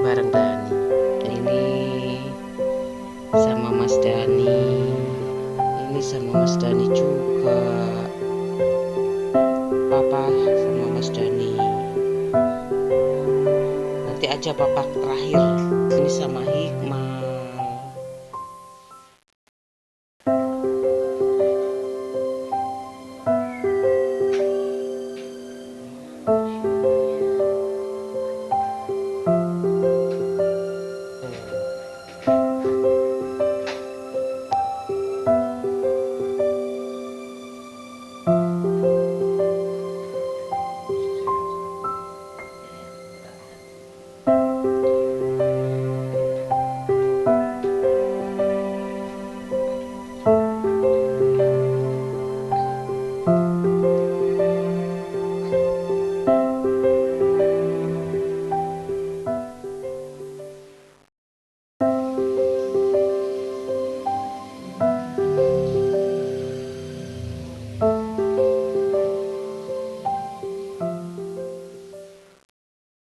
Bareng Dani. Ini sama Mas Dani. Ini sama Mas Dani juga. Papa sama Mas Dani. Nanti aja papa terakhir. Ini sama Hikmal.